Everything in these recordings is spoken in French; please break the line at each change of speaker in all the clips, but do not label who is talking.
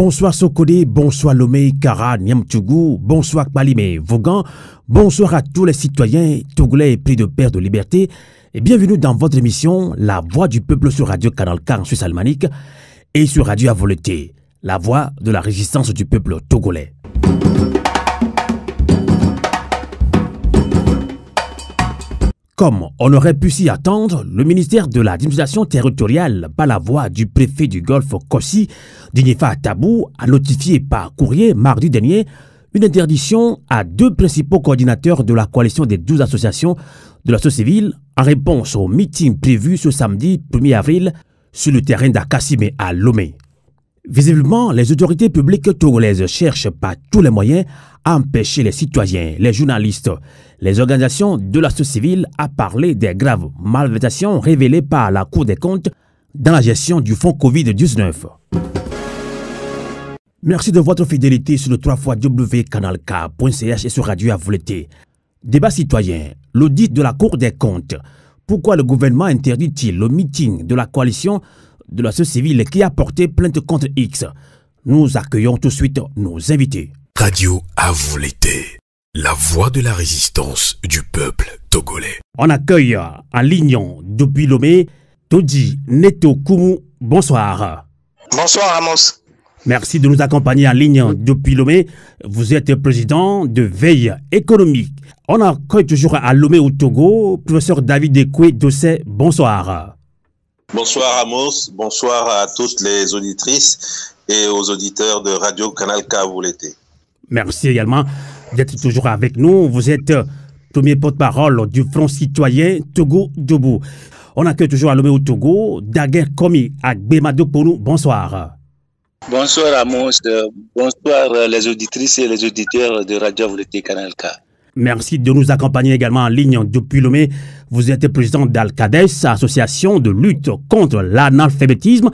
Bonsoir Sokode, bonsoir Lomé, Kara, Niamtougou, bonsoir Kbalime, Vaughan, bonsoir à tous les citoyens togolais pris de perte de liberté et bienvenue dans votre émission La Voix du Peuple sur Radio Canal K en Suisse alémanique et sur Radio Avoleté, la voix de la résistance du peuple togolais. Comme on aurait pu s'y attendre, le ministère de l'administration territoriale, par la voix du préfet du Golfe Kossi, Dignifa Tabou, a notifié par courrier mardi dernier une interdiction à deux principaux coordinateurs de la coalition des 12 associations de la société civile en réponse au meeting prévu ce samedi 1er avril sur le terrain d'Akassime à Lomé. Visiblement, les autorités publiques togolaises cherchent par tous les moyens à empêcher les citoyens, les journalistes, les organisations de la société civile à parler des graves malversations révélées par la Cour des comptes dans la gestion du fonds Covid-19. Merci de votre fidélité sur le 3xcanalk.ch et sur Radio Avoleté. Débat citoyen, l'audit de la Cour des comptes. Pourquoi le gouvernement interdit-il le meeting de la coalition de la société civile qui a porté plainte contre X? Nous accueillons tout de suite nos invités.
Radio Avoleté, la voix de la résistance du peuple togolais.
On accueille en ligne depuis Lomé, Todi Neto Kumu. Bonsoir.
Bonsoir Amos.
Merci de nous accompagner en ligne depuis Lomé. Vous êtes président de Veille économique. On accueille toujours à Lomé au Togo, professeur David Ekwe Dossé. Bonsoir.
Bonsoir Amos, bonsoir à toutes les auditrices et aux auditeurs de Radio Canal K Avoleté.
Merci également d'être toujours avec nous. Vous êtes premier porte-parole du Front citoyen Togo Debout. On accueille toujours à Lomé au Togo, Daguerre Komi à Gbemado pour nous. Bonsoir.
Bonsoir Amos, bonsoir les auditrices et les auditeurs de Radio Avoleté Canal K.
Merci de nous accompagner également en ligne depuis Lomé. Vous êtes président d'Alcades, association de lutte contre l'analphabétisme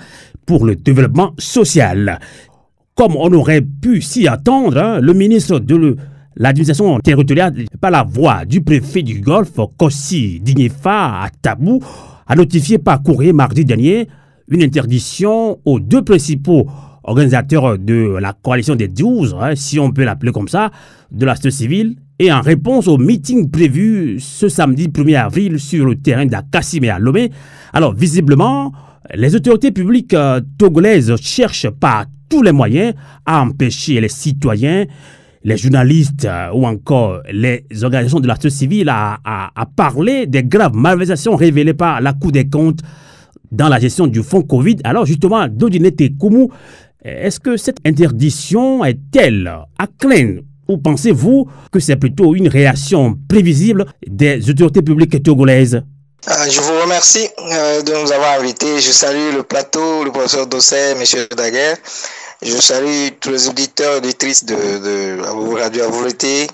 pour le développement social. Comme on aurait pu s'y attendre, le ministre de l'administration territoriale, par la voix du préfet du Golfe, Kossi Dignifa Tabou, a notifié par courrier mardi dernier une interdiction aux deux principaux organisateurs de la coalition des 12, si on peut l'appeler comme ça, de la société civile, et en réponse au meeting prévu ce samedi 1er avril sur le terrain d'Akassime à Lomé. Alors, visiblement, les autorités publiques togolaises cherchent par tous les moyens à empêcher les citoyens, les journalistes ou encore les organisations de la société civile à parler des graves malversations révélées par la Cour des comptes dans la gestion du fonds Covid. Alors, justement, Dodinete Kumu, est-ce que cette interdiction est-elle à craindre? Ou pensez-vous que c'est plutôt une réaction prévisible des autorités publiques togolaises?
Je vous remercie de nous avoir invités. Je salue le plateau, le professeur Dossé, M. Daguerre. Je salue tous les auditeurs et auditrices de Radio Avoleté,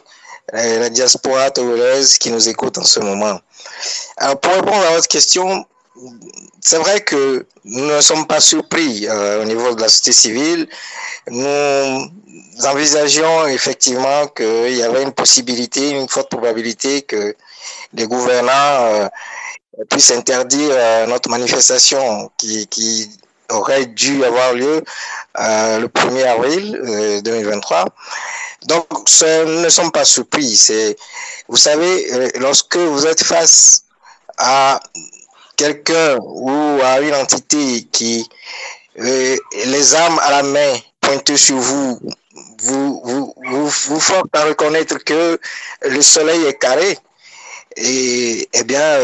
la diaspora togolaise qui nous écoute en ce moment. Alors, pour répondre à votre question, c'est vrai que nous ne sommes pas surpris au niveau de la société civile. Nous envisagions effectivement qu'il y avait une possibilité, une forte probabilité que les gouvernants puissent interdire notre manifestation qui aurait dû avoir lieu le 1er avril 2023. Donc, nous ne sommes pas surpris. Vous savez, lorsque vous êtes face à quelqu'un ou à une entité qui, les armes à la main pointées sur vous, vous force à reconnaître que le soleil est carré, et eh bien,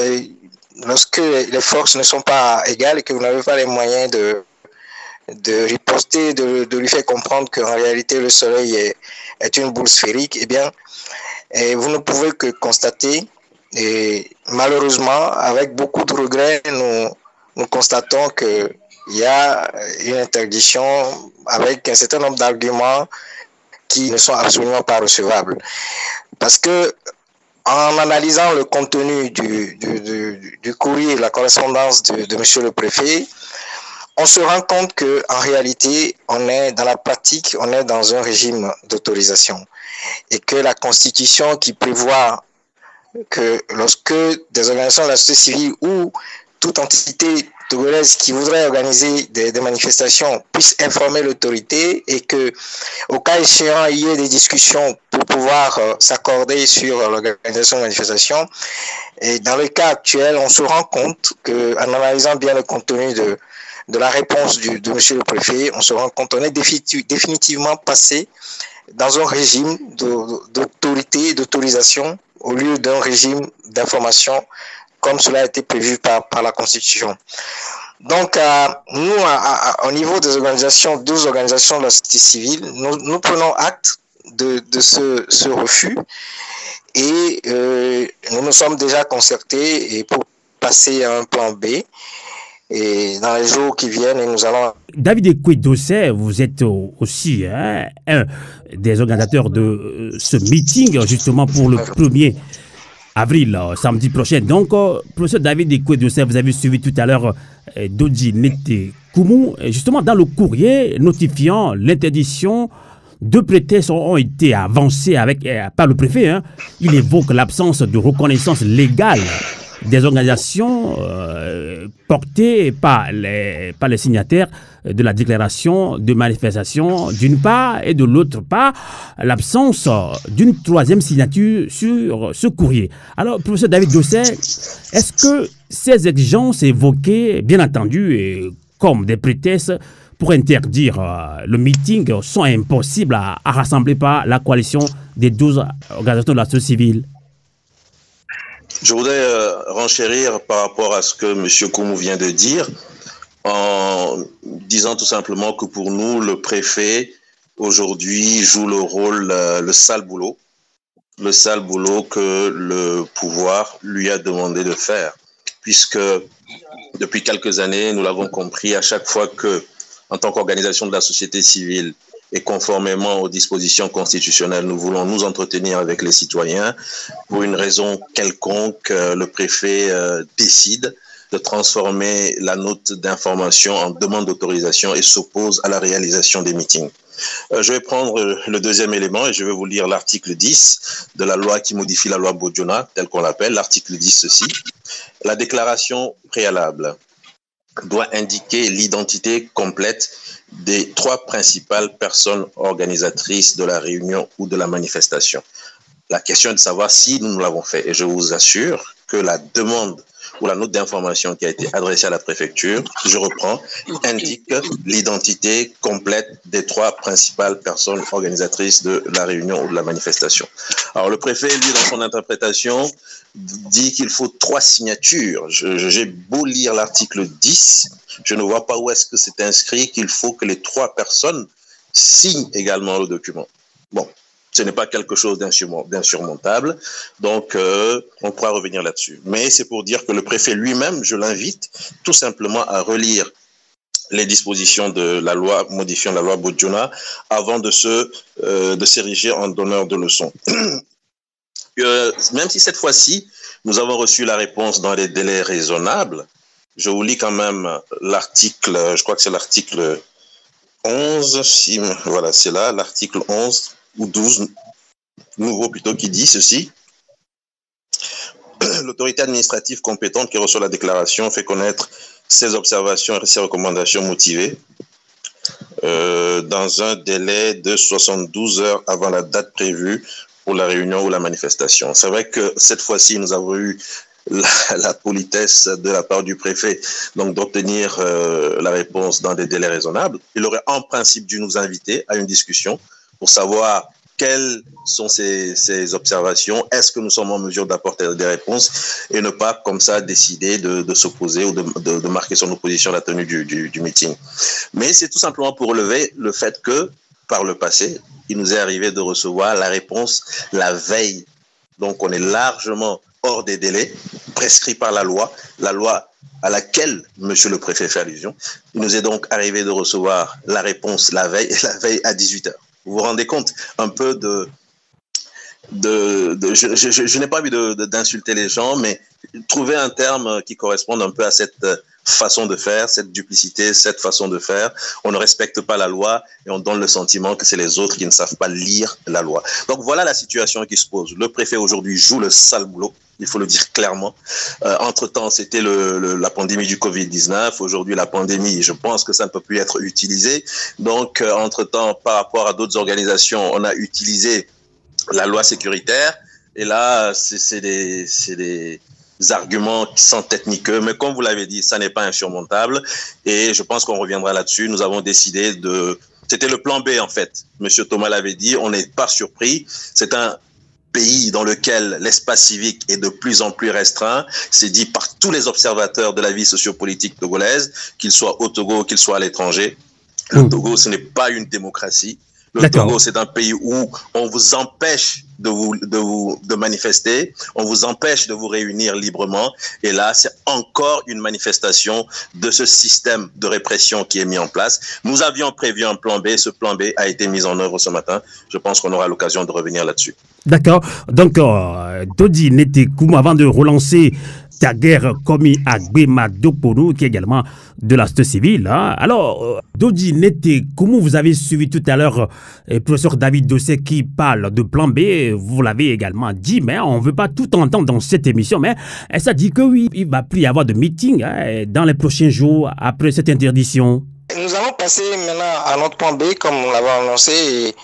lorsque les forces ne sont pas égales et que vous n'avez pas les moyens de riposter, de lui faire comprendre qu'en réalité le soleil est une boule sphérique, eh bien, vous ne pouvez que constater. Et malheureusement, avec beaucoup de regrets, nous constatons qu'il y a une interdiction avec un certain nombre d'arguments qui ne sont absolument pas recevables. Parce que, en analysant le contenu du courrier, la correspondance de monsieur le préfet, on se rend compte qu'en réalité, on est dans la pratique, on est dans un régime d'autorisation. Et que la Constitution qui prévoit que lorsque des organisations de la société civile ou toute entité togolaises qui voudraient organiser des manifestations puissent informer l'autorité et que, au cas échéant, il y ait des discussions pour pouvoir s'accorder sur l'organisation de manifestations. Et dans le cas actuel, on se rend compte qu'en analysant bien le contenu de la réponse de monsieur le préfet, on se rend compte qu'on est définitivement passé dans un régime d'autorité, d'autorisation, au lieu d'un régime d'information, comme cela a été prévu par la Constitution. Donc, nous, au niveau des organisations, 12 organisations de la société civile, nous prenons acte de ce refus et nous nous sommes déjà concertés et pour passer à un plan B. Et dans les jours qui viennent, nous allons...
David Ekwe-Dossé, vous êtes aussi un des organisateurs de ce meeting, justement pour le 1er avril, samedi prochain. Donc, professeur David Ekwe-Dossé, vous avez suivi tout à l'heure Dodji Nete Koumou, justement dans le courrier notifiant l'interdiction. Deux prétextes ont été avancés par le préfet. Il évoque l'absence de reconnaissance légale des organisations portées par les signataires de la déclaration de manifestation d'une part et de l'autre part l'absence d'une troisième signature sur ce courrier. Alors, professeur David Dossé, est-ce que ces exigences évoquées, bien entendu, comme des prétextes pour interdire le meeting, sont impossibles à rassembler par la coalition des 12 organisations de la société civile?
Je voudrais renchérir par rapport à ce que M. Koumou vient de dire, en disant tout simplement que pour nous, le préfet, aujourd'hui, joue le rôle, le sale boulot que le pouvoir lui a demandé de faire. Puisque depuis quelques années, nous l'avons compris, à chaque fois que, en tant qu'organisation de la société civile, et conformément aux dispositions constitutionnelles, nous voulons nous entretenir avec les citoyens. Pour une raison quelconque, le préfet décide de transformer la note d'information en demande d'autorisation et s'oppose à la réalisation des meetings. Je vais prendre le deuxième élément et je vais vous lire l'article 10 de la loi qui modifie la loi Bodiona, telle qu'on l'appelle. L'article 10, ceci. La déclaration préalable doit indiquer l'identité complète des 3 principales personnes organisatrices de la réunion ou de la manifestation. La question est de savoir si nous l'avons fait. Et je vous assure que la demande ou la note d'information qui a été adressée à la préfecture, je reprends, indique l'identité complète des 3 principales personnes organisatrices de la réunion ou de la manifestation. Alors le préfet, lui, dans son interprétation, dit qu'il faut 3 signatures. J'ai beau lire l'article 10, je ne vois pas où est-ce que c'est inscrit qu'il faut que les 3 personnes signent également le document. Bon, ce n'est pas quelque chose d'insurmontable, donc on pourra revenir là-dessus. Mais c'est pour dire que le préfet lui-même, je l'invite tout simplement à relire les dispositions de la loi modifiant la loi Bodiona avant de s'ériger en donneur de leçons. Même si cette fois-ci, nous avons reçu la réponse dans les délais raisonnables, je vous lis quand même l'article, je crois que c'est l'article 11, voilà, c'est là, l'article 11 ou 12, nouveau plutôt, qui dit ceci. L'autorité administrative compétente qui reçoit la déclaration fait connaître ses observations et ses recommandations motivées dans un délai de 72 heures avant la date prévue pour la réunion ou la manifestation. C'est vrai que cette fois-ci, nous avons eu la politesse de la part du préfet donc d'obtenir la réponse dans des délais raisonnables. Il aurait en principe dû nous inviter à une discussion pour savoir quelles sont ces observations, est-ce que nous sommes en mesure d'apporter des réponses et ne pas comme ça décider de s'opposer ou de marquer son opposition à la tenue du meeting. Mais c'est tout simplement pour relever le fait que par le passé, il nous est arrivé de recevoir la réponse la veille. Donc on est largement hors des délais prescrits par la loi à laquelle monsieur le préfet fait allusion. Il nous est donc arrivé de recevoir la réponse la veille à 18h. Vous vous rendez compte un peu je n'ai pas envie d'insulter les gens, mais trouver un terme qui corresponde un peu à cette façon de faire, cette duplicité, cette façon de faire. On ne respecte pas la loi et on donne le sentiment que c'est les autres qui ne savent pas lire la loi. Donc voilà la situation qui se pose. Le préfet aujourd'hui joue le sale boulot. Il faut le dire clairement. Entre-temps, c'était la pandémie du Covid-19. Aujourd'hui, la pandémie, je pense que ça ne peut plus être utilisé. Donc, entre-temps, par rapport à d'autres organisations, on a utilisé la loi sécuritaire. Et là, c'est des arguments sans tête ni queue. Mais comme vous l'avez dit, ça n'est pas insurmontable. Et je pense qu'on reviendra là-dessus. Nous avons décidé C'était le plan B, en fait. Monsieur Thomas l'avait dit, on n'est pas surpris. C'est un pays dans lequel l'espace civique est de plus en plus restreint, c'est dit par tous les observateurs de la vie sociopolitique togolaise, qu'ils soient au Togo, qu'ils soient à l'étranger. Le Togo, ce n'est pas une démocratie. Le Togo, c'est un pays où on vous empêche de manifester, on vous empêche de vous réunir librement. Et là, c'est encore une manifestation de ce système de répression qui est mis en place. Nous avions prévu un plan B. Ce plan B a été mis en œuvre ce matin. Je pense qu'on aura l'occasion de revenir là-dessus. D'accord.
Donc, Dodi Netekoumou, avant de relancer ta guerre commis à Gbema Doponou, qui est également de la société civile. Hein. Alors, Dodi Netekoumou, vous avez suivi tout à l'heure le professeur David Dossé qui parle de plan B. Vous l'avez également dit, mais on ne veut pas tout entendre dans cette émission. Mais ça dit que oui, il ne va plus y avoir de meeting dans les prochains jours après cette interdiction.
Nous allons passer maintenant à notre plan B, comme on l'avait annoncé. Et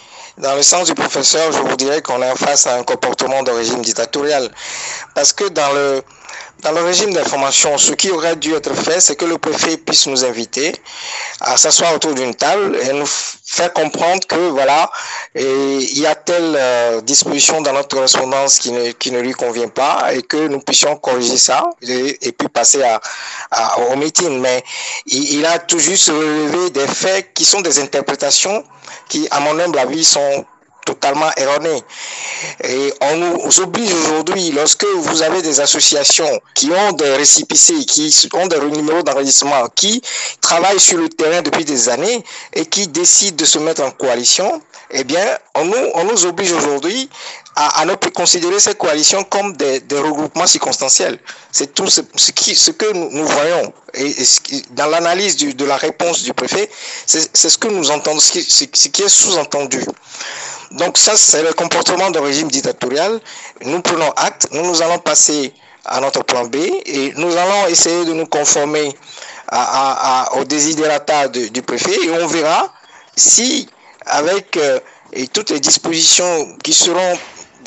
dans le sens du professeur, je vous dirais qu'on est face à un comportement de régime dictatorial. Parce que dans le régime d'information, ce qui aurait dû être fait, c'est que le préfet puisse nous inviter à s'asseoir autour d'une table et nous faire comprendre que voilà, il y a telle disposition dans notre correspondance qui ne lui convient pas et que nous puissions corriger ça et puis passer au meeting. Mais il a tout juste relevé des faits qui sont des interprétations qui, à mon humble avis, sont totalement erroné. Et on nous oblige aujourd'hui, lorsque vous avez des associations qui ont des récépissés, qui ont des numéros d'enregistrement, qui travaillent sur le terrain depuis des années et qui décident de se mettre en coalition, eh bien, on nous oblige aujourd'hui à ne plus considérer ces coalitions comme des regroupements circonstanciels. C'est tout ce que nous voyons. Et dans l'analyse de la réponse du préfet, c'est ce que nous entendons, ce qui est sous-entendu. Donc ça, c'est le comportement de régime dictatorial. Nous prenons acte, nous allons passer à notre plan B et nous allons essayer de nous conformer au desiderata du préfet et on verra si, avec toutes les dispositions qui seront,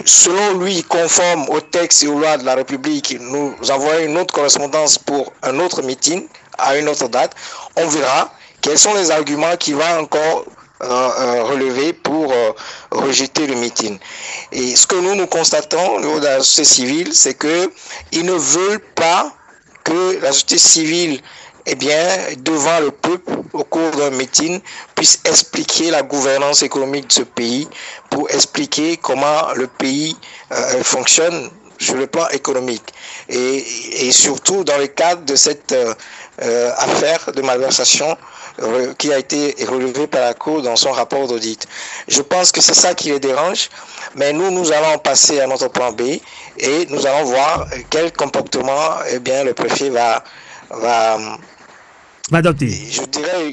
selon lui, conformes au texte et aux lois de la République, nous envoyons une autre correspondance pour un autre meeting à une autre date, on verra quels sont les arguments qui vont encore relevé pour rejeter le meeting. Et ce que nous constatons au niveau de la société civile, c'est que ils ne veulent pas que la société civile, devant le peuple, au cours d'un meeting, puisse expliquer la gouvernance économique de ce pays, pour expliquer comment le pays fonctionne sur le plan économique. Et surtout dans le cadre de cette affaire de malversation qui a été relevée par la Cour dans son rapport d'audit. Je pense que c'est ça qui les dérange, mais nous allons passer à notre plan B et nous allons voir quel comportement le préfet va
adopter.
Je dirais,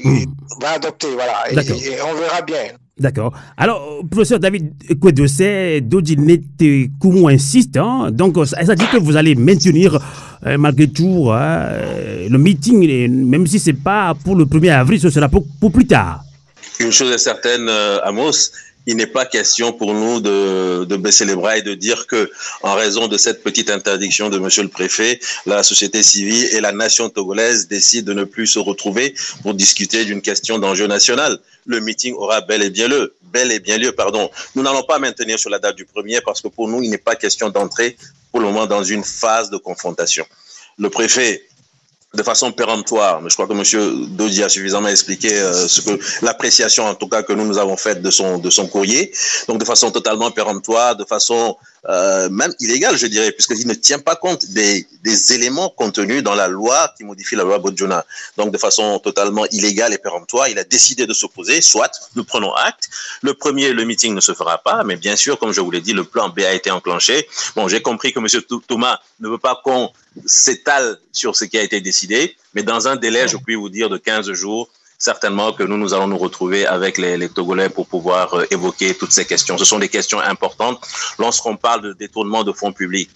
va adopter, voilà, et on verra bien.
D'accord. Alors, professeur David Kwedose, Dodi Netekoumou insiste, hein, donc ça dit que vous allez maintenir malgré tout le meeting, même si ce n'est pas pour le 1er avril, ce sera pour plus tard.
Une chose est certaine, Amos, il n'est pas question pour nous de baisser les bras et de dire que, en raison de cette petite interdiction de monsieur le préfet, la société civile et la nation togolaise décident de ne plus se retrouver pour discuter d'une question d'enjeu national. Le meeting aura bel et bien lieu. Nous n'allons pas maintenir sur la date du 1er parce que pour nous, il n'est pas question d'entrer pour le moment dans une phase de confrontation. Le préfet, de façon péremptoire, mais je crois que M. Dodi a suffisamment expliqué l'appréciation en tout cas que nous avons faite de son courrier. Donc de façon totalement péremptoire, de façon même illégal, je dirais, puisqu'il ne tient pas compte des éléments contenus dans la loi qui modifie la loi Bodjona. Donc, de façon totalement illégale et péremptoire, il a décidé de s'opposer, soit nous prenons acte. Le meeting ne se fera pas, mais bien sûr, comme je vous l'ai dit, le plan B a été enclenché. Bon, j'ai compris que M. Thomas ne veut pas qu'on s'étale sur ce qui a été décidé, mais dans un délai, je puis vous dire, de 15 jours, certainement que nous allons nous retrouver avec les Togolais pour pouvoir évoquer toutes ces questions. Ce sont des questions importantes lorsqu'on parle de détournement de fonds publics.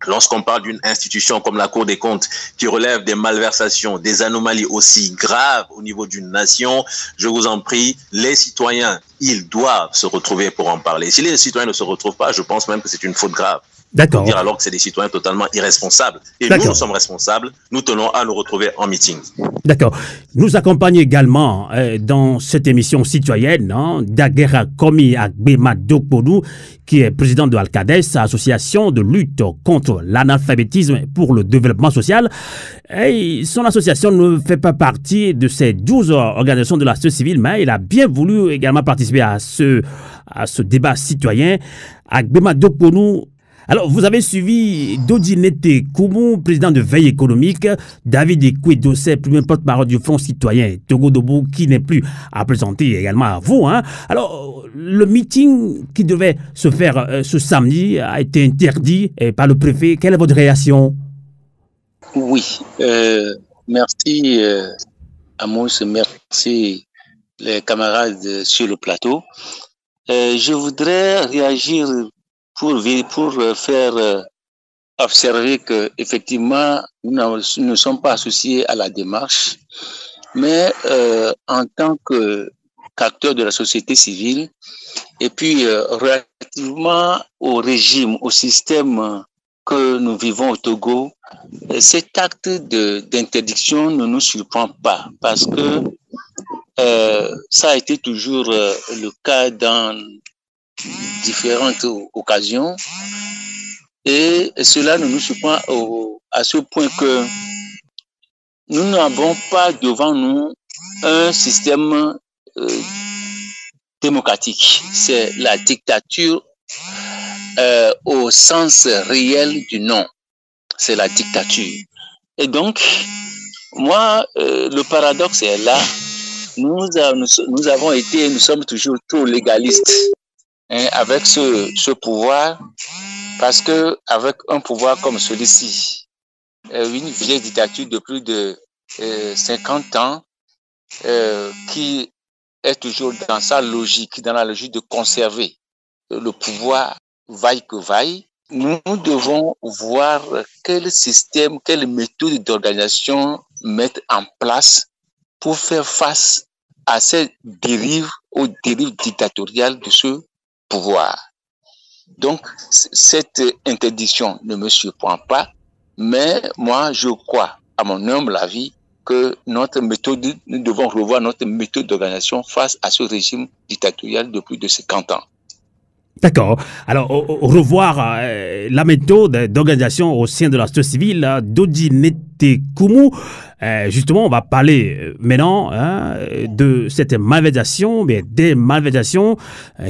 Lorsqu'on parle d'une institution comme la Cour des comptes qui relève des malversations, des anomalies aussi graves au niveau d'une nation, je vous en prie, les citoyens, ils doivent se retrouver pour en parler. Si les citoyens ne se retrouvent pas, je pense même que c'est une faute grave.
D'accord.
Dire alors que c'est des citoyens totalement irresponsables. Et nous sommes responsables. Nous tenons à nous retrouver en meeting.
D'accord. Nous accompagnons également dans cette émission citoyenne Daguerre Komi Agbema Dokponou, qui est président de Alcades, association de lutte contre l'analphabétisme pour le développement social. Et son association ne fait pas partie de ces 12 organisations de la société civile, mais il a bien voulu également participer à ce débat citoyen. Agbema Dokponou. Alors, vous avez suivi Dodinete Koumou, président de Veille économique, David Ekwe-Dossé, premier porte-parole du Front citoyen, Togo Debout, qui n'est plus à présenter également à vous. Alors, le meeting qui devait se faire ce samedi a été interdit par le préfet. Quelle est votre réaction?
Oui, merci Amos, merci les camarades sur le plateau. Je voudrais réagir pour faire observer que effectivement nous ne sommes pas associés à la démarche, mais en tant qu'acteur de la société civile, et puis relativement au régime, au système que nous vivons au Togo, cet acte d'interdiction ne nous surprend pas parce que ça a été toujours le cas dans différentes occasions et cela ne nous surprend à ce point que nous n'avons pas devant nous un système démocratique. C'est la dictature au sens réel du nom. C'est la dictature. Et donc, moi, le paradoxe est là. Nous sommes toujours trop légalistes avec ce pouvoir, parce que avec un pouvoir comme celui-ci, une vieille dictature de plus de 50 ans, qui est toujours dans sa logique, dans la logique de conserver le pouvoir vaille que vaille, nous devons voir quel système, quelle méthode d'organisation mettre en place pour faire face à ces dérives, aux dérives dictatoriales de ce pouvoir. Donc, cette interdiction ne me surprend pas, mais moi, je crois, à mon humble avis, que notre méthode, nous devons revoir notre méthode d'organisation face à ce régime dictatorial de plus de 50 ans.
D'accord. Alors, revoir la méthode d'organisation au sein de la société civile, Dodinete Koumou. Justement, on va parler maintenant de cette malversation, mais des malversations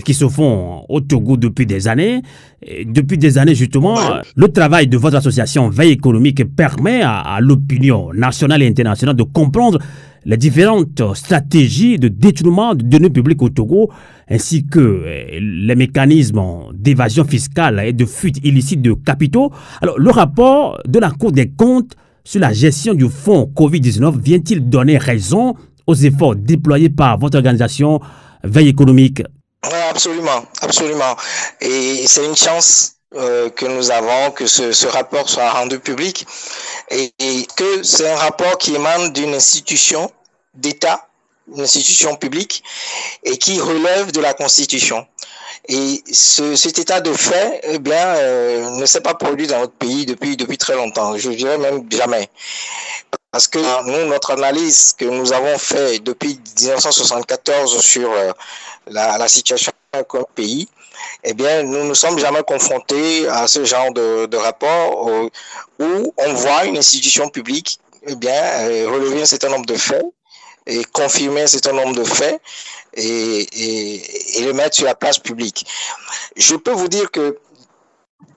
qui se font au Togo depuis des années. Et depuis des années, justement, le travail de votre association Veille économique permet à l'opinion nationale et internationale de comprendre les différentes stratégies de détournement de données publiques au Togo, ainsi que les mécanismes d'évasion fiscale et de fuite illicite de capitaux. Alors, le rapport de la Cour des comptes sur la gestion du fonds Covid-19 vient-il donner raison aux efforts déployés par votre organisation Veille économique?
Absolument, absolument. Et c'est une chance que nous avons, que ce rapport soit rendu public et que c'est un rapport qui émane d'une institution d'État, une institution publique et qui relève de la Constitution. Et cet état de fait, eh bien, ne s'est pas produit dans notre pays depuis très longtemps. Je dirais même jamais. Parce que nous, notre analyse que nous avons fait depuis 1974 sur la situation comme pays, eh bien, nous ne sommes jamais confrontés à ce genre de rapport où on voit une institution publique, eh bien, relever un certain nombre de faits et confirmer un certain nombre de faits et le mettre sur la place publique. Je peux vous dire que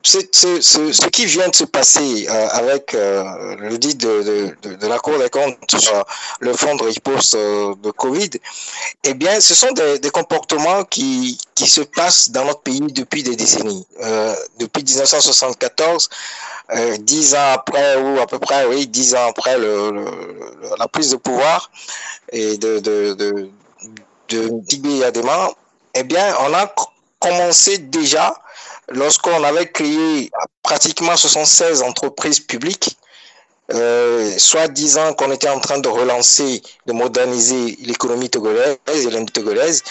ce qui vient de se passer avec l'audit de la Cour des comptes sur le fonds de riposte de Covid, eh bien, ce sont des comportements qui se passent dans notre pays depuis des décennies. Depuis 1974, 10 ans après, ou à peu près, oui, 10 ans après la prise de pouvoir et de Tibé Adema, eh bien, on a commencé déjà, lorsqu'on avait créé pratiquement 76 entreprises publiques, soit 10 ans qu'on était en train de relancer, de moderniser l'économie togolaise et l'industrie togolaise,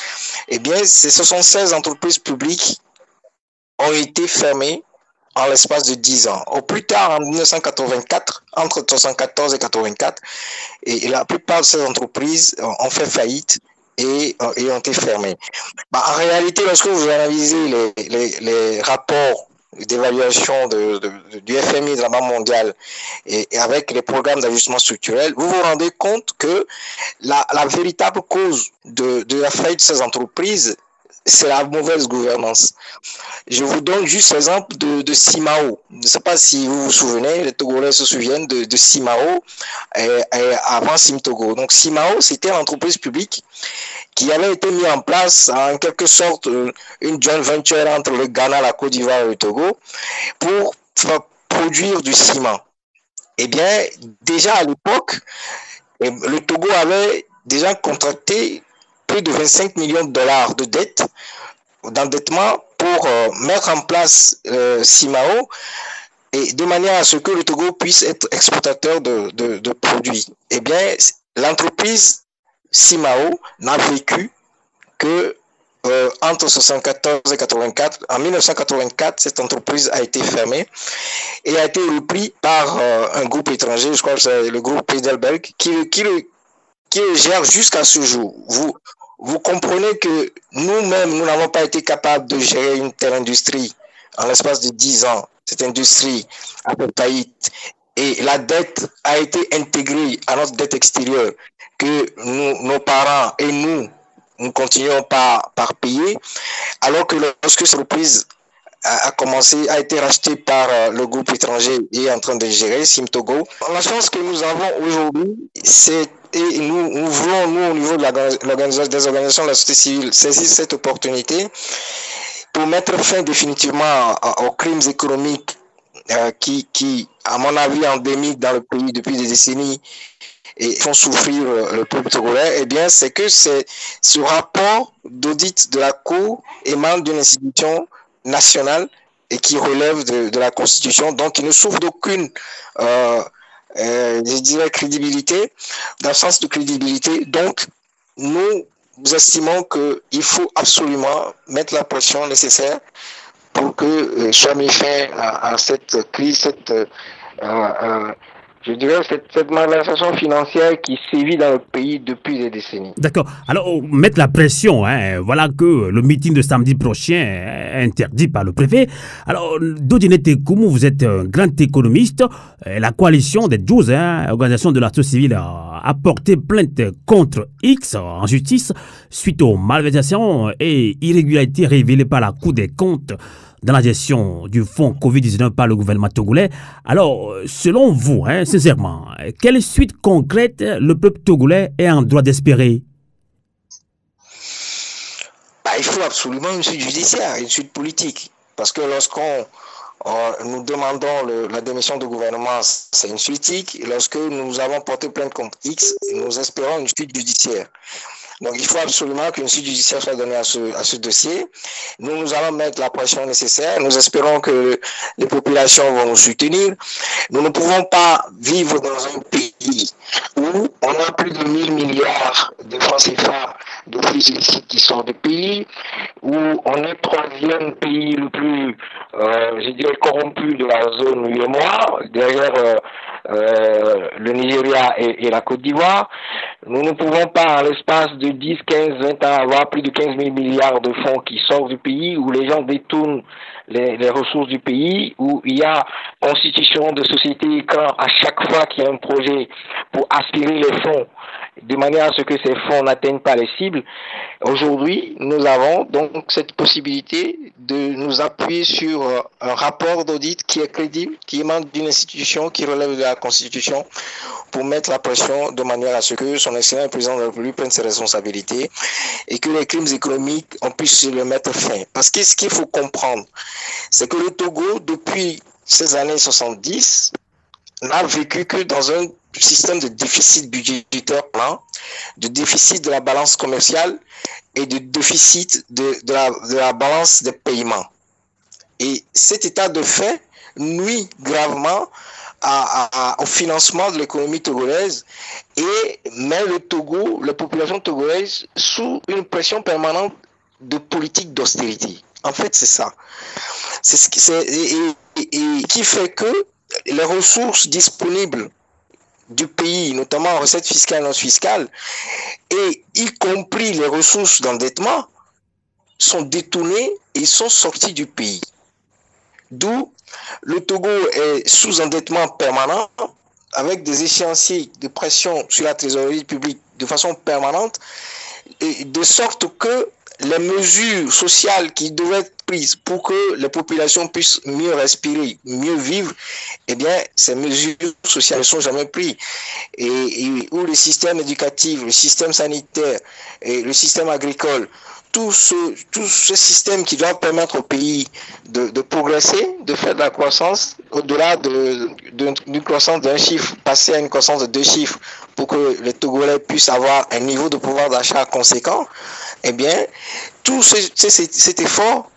eh bien, ces 76 entreprises publiques ont été fermées en l'espace de 10 ans. Au plus tard, en 1984, entre 1974 et 84, et la plupart de ces entreprises ont fait faillite et ont été fermées. En réalité, lorsque vous analysez les rapports d'évaluation du FMI, de la Banque mondiale, et avec les programmes d'ajustement structurel, vous vous rendez compte que la véritable cause de la faillite de ces entreprises, c'est la mauvaise gouvernance. Je vous donne juste l'exemple de Simao. Je ne sais pas si vous vous souvenez, les Togolais se souviennent de Simao avant Simtogo. Donc Simao, c'était l'entreprise publique qui avait été mise en place en quelque sorte une joint venture entre le Ghana, la Côte d'Ivoire et le Togo pour produire du ciment. Eh bien, déjà à l'époque, le Togo avait déjà contracté plus de 25 millions de dollars de dettes, d'endettement pour mettre en place Simao et de manière à ce que le Togo puisse être exportateur de produits. Eh bien, l'entreprise Simao n'a vécu que entre 1974 et 84. En 1984, cette entreprise a été fermée et a été reprise par un groupe étranger, je crois que c'est le groupe Heidelberg, qui le gère jusqu'à ce jour. Vous comprenez que nous-mêmes, nous n'avons pas été capables de gérer une telle industrie en l'espace de 10 ans. Cette industrie a fait faillite et la dette a été intégrée à notre dette extérieure que nos parents et nous continuons par payer, alors que lorsque cette entreprise a été rachetée par le groupe étranger et est en train de gérer, Simtogo. La chance que nous avons aujourd'hui, c'est et nous voulons, nous, au niveau de des organisations de la société civile, saisir cette opportunité pour mettre fin définitivement aux crimes économiques qui, à mon avis, endémiques dans le pays depuis des décennies et font souffrir le peuple togolais. Eh bien, c'est que ce rapport d'audit de la Cour émane d'une institution nationale et qui relève de la Constitution, donc il ne souffre d'aucune je dirais crédibilité, d'absence de crédibilité. Donc, nous estimons qu'il faut absolument mettre la pression nécessaire pour que soit mis fin à cette crise, je dirais cette malversation financière qui sévit dans le pays depuis des décennies.
D'accord. Alors, mettre la pression, hein, voilà que le meeting de samedi prochain est interdit par le préfet. Alors, Dodinet Tekoumou, vous êtes un grand économiste. La coalition des 12 organisations de la société civile a porté plainte contre X en justice suite aux malversations et irrégularités révélées par la Cour des comptes dans la gestion du fonds Covid-19 par le gouvernement togolais. Alors, selon vous, sincèrement, quelle suite concrète le peuple togolais est en droit d'espérer?
Il faut absolument une suite judiciaire, une suite politique. Parce que nous demandons la démission du gouvernement, c'est une suite X. Lorsque nous avons porté plainte contre X, nous espérons une suite judiciaire. Donc, il faut absolument qu'une suite judiciaire soit donnée à ce dossier. Nous allons mettre la pression nécessaire. Nous espérons que les populations vont nous soutenir. Nous ne pouvons pas vivre dans un pays où on a plus de 1000 milliards de francs CFA de flux illicites qui sortent du pays, où on est le troisième pays le plus, je dirais, corrompu de la zone UEMOA, derrière le Nigeria et la Côte d'Ivoire. Nous ne pouvons pas, en l'espace de 10, 15, 20 ans, avoir plus de 15 000 milliards de fonds qui sortent du pays, où les gens détournent les ressources du pays, où il y a constitution de sociétés écran à chaque fois qu'il y a un projet pour aspirer les fonds, de manière à ce que ces fonds n'atteignent pas les cibles. Aujourd'hui, nous avons donc cette possibilité de nous appuyer sur un rapport d'audit qui est crédible, qui émane d'une institution qui relève de la Constitution pour mettre la pression de manière à ce que son excellent président de la République prenne ses responsabilités et que les crimes économiques, on puisse le mettre fin. Parce que ce qu'il faut comprendre, c'est que le Togo, depuis ces années 70, n'a vécu que dans un système de déficit budgétaire, de déficit de la balance commerciale et de déficit de la balance des paiements. Et cet état de fait nuit gravement au financement de l'économie togolaise et met le Togo, la population togolaise, sous une pression permanente de politique d'austérité. En fait, c'est ça. C'est ce et qui fait que les ressources disponibles du pays, notamment en recettes fiscales et non fiscales, et y compris les ressources d'endettement, sont détournées et sont sorties du pays. D'où le Togo est sous endettement permanent, avec des échéanciers de pression sur la trésorerie publique de façon permanente, et de sorte que les mesures sociales qui devaient être prises pour que les populations puissent mieux respirer, mieux vivre, eh bien, ces mesures sociales ne sont jamais prises. Et où le système éducatif, le système sanitaire et le système agricole, tout ce système qui doit permettre au pays de progresser, de faire de la croissance, au-delà d'une croissance d'un chiffre, passer à une croissance de 2 chiffres pour que les Togolais puissent avoir un niveau de pouvoir d'achat conséquent, eh bien, tout cet effort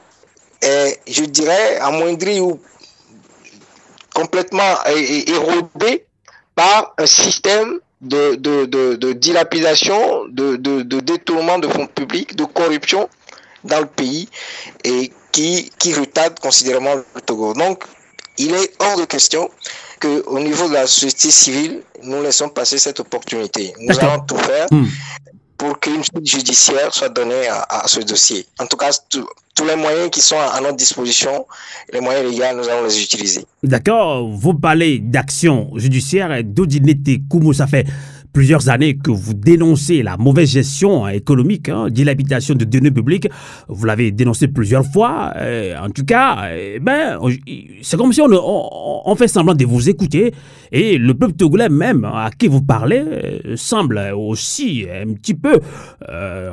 est, je dirais, amoindri ou complètement érodé par un système de dilapidation, de détournement de fonds publics, de corruption dans le pays et qui retarde considérablement le Togo. Donc, il est hors de question qu'au niveau de la société civile, nous laissons passer cette opportunité. Nous allons tout faire pour qu'une suite judiciaire soit donnée à ce dossier. En tout cas, tous les moyens qui sont à notre disposition, les moyens légaux, nous allons les utiliser.
D'accord, vous parlez d'action judiciaire. Dodinete Kumu, ça fait plusieurs années que vous dénoncez la mauvaise gestion économique, dilapidation de deniers publics. Vous l'avez dénoncé plusieurs fois. En tout cas, c'est comme si on fait semblant de vous écouter. Et le peuple togolais même, à qui vous parlez, semble aussi un petit peu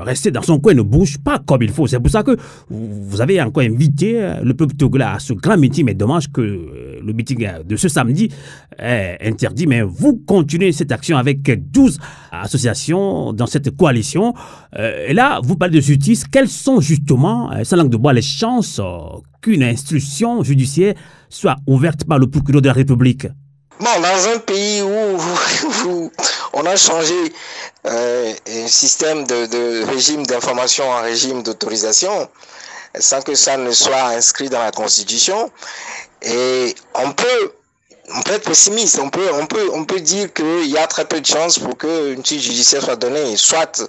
rester dans son coin, ne bouge pas comme il faut. C'est pour ça que vous avez encore invité le peuple togolais à ce grand meeting. Mais dommage que le meeting de ce samedi est interdit. Mais vous continuez cette action avec 12 associations dans cette coalition. Et là, vous parlez de justice. Quelles sont justement, sans langue de bois, les chances qu'une instruction judiciaire soit ouverte par le procureur de la République?
Bon, dans un pays où on a changé un système de régime d'information en régime d'autorisation, sans que ça ne soit inscrit dans la Constitution, et on peut être pessimiste, on peut dire qu'il y a très peu de chances pour qu'une suite judiciaire soit donnée, soit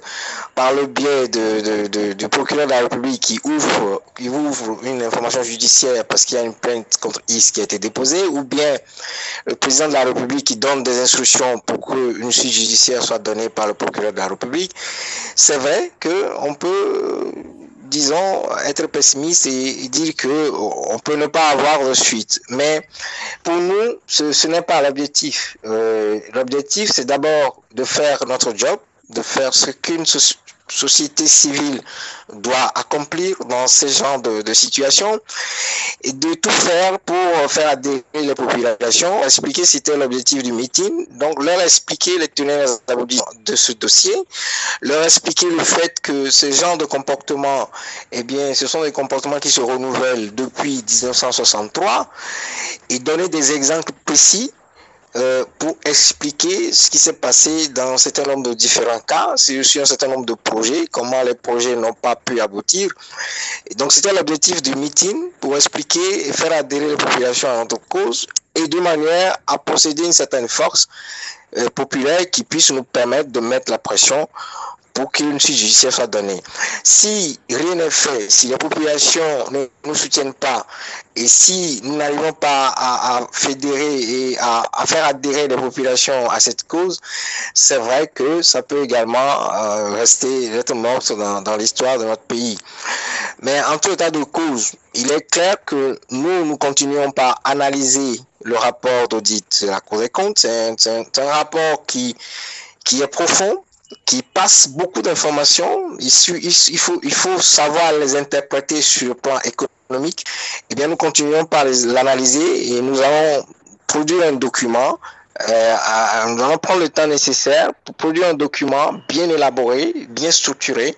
par le biais du procureur de la République qui ouvre une information judiciaire parce qu'il y a une plainte contre X qui a été déposée, ou bien le président de la République qui donne des instructions pour qu'une suite judiciaire soit donnée par le procureur de la République. C'est vrai qu'on peut, disons, être pessimiste et dire qu'on peut ne pas avoir de suite. Mais pour nous, ce n'est pas l'objectif. L'objectif, c'est d'abord de faire notre job, de faire ce qu'une société civile doit accomplir dans ce genre de situation et de tout faire pour faire adhérer les populations, expliquer c'était l'objectif du meeting, donc leur expliquer les tenants de ce dossier, leur expliquer le fait que ce genre de comportement, eh bien, ce sont des comportements qui se renouvellent depuis 1963 et donner des exemples précis pour expliquer ce qui s'est passé dans un certain nombre de différents cas, c'est aussi un certain nombre de projets, comment les projets n'ont pas pu aboutir. Et donc c'était l'objectif du meeting, pour expliquer et faire adhérer les populations à notre cause, et de manière à posséder une certaine force populaire qui puisse nous permettre de mettre la pression pour qu'une suite judiciaire soit donnée. Si rien n'est fait, si les populations ne nous soutiennent pas, et si nous n'arrivons pas à fédérer et à faire adhérer les populations à cette cause, c'est vrai que ça peut également rester lettre morte dans l'histoire de notre pays. Mais en tout état de cause, il est clair que nous continuons par analyser le rapport d'audit de la Cour des comptes. C'est un rapport qui est profond, qui passe beaucoup d'informations. Il faut savoir les interpréter sur le plan économique. Eh bien, nous continuons par l'analyser et nous allons produire un document. Nous allons prendre le temps nécessaire pour produire un document bien élaboré, bien structuré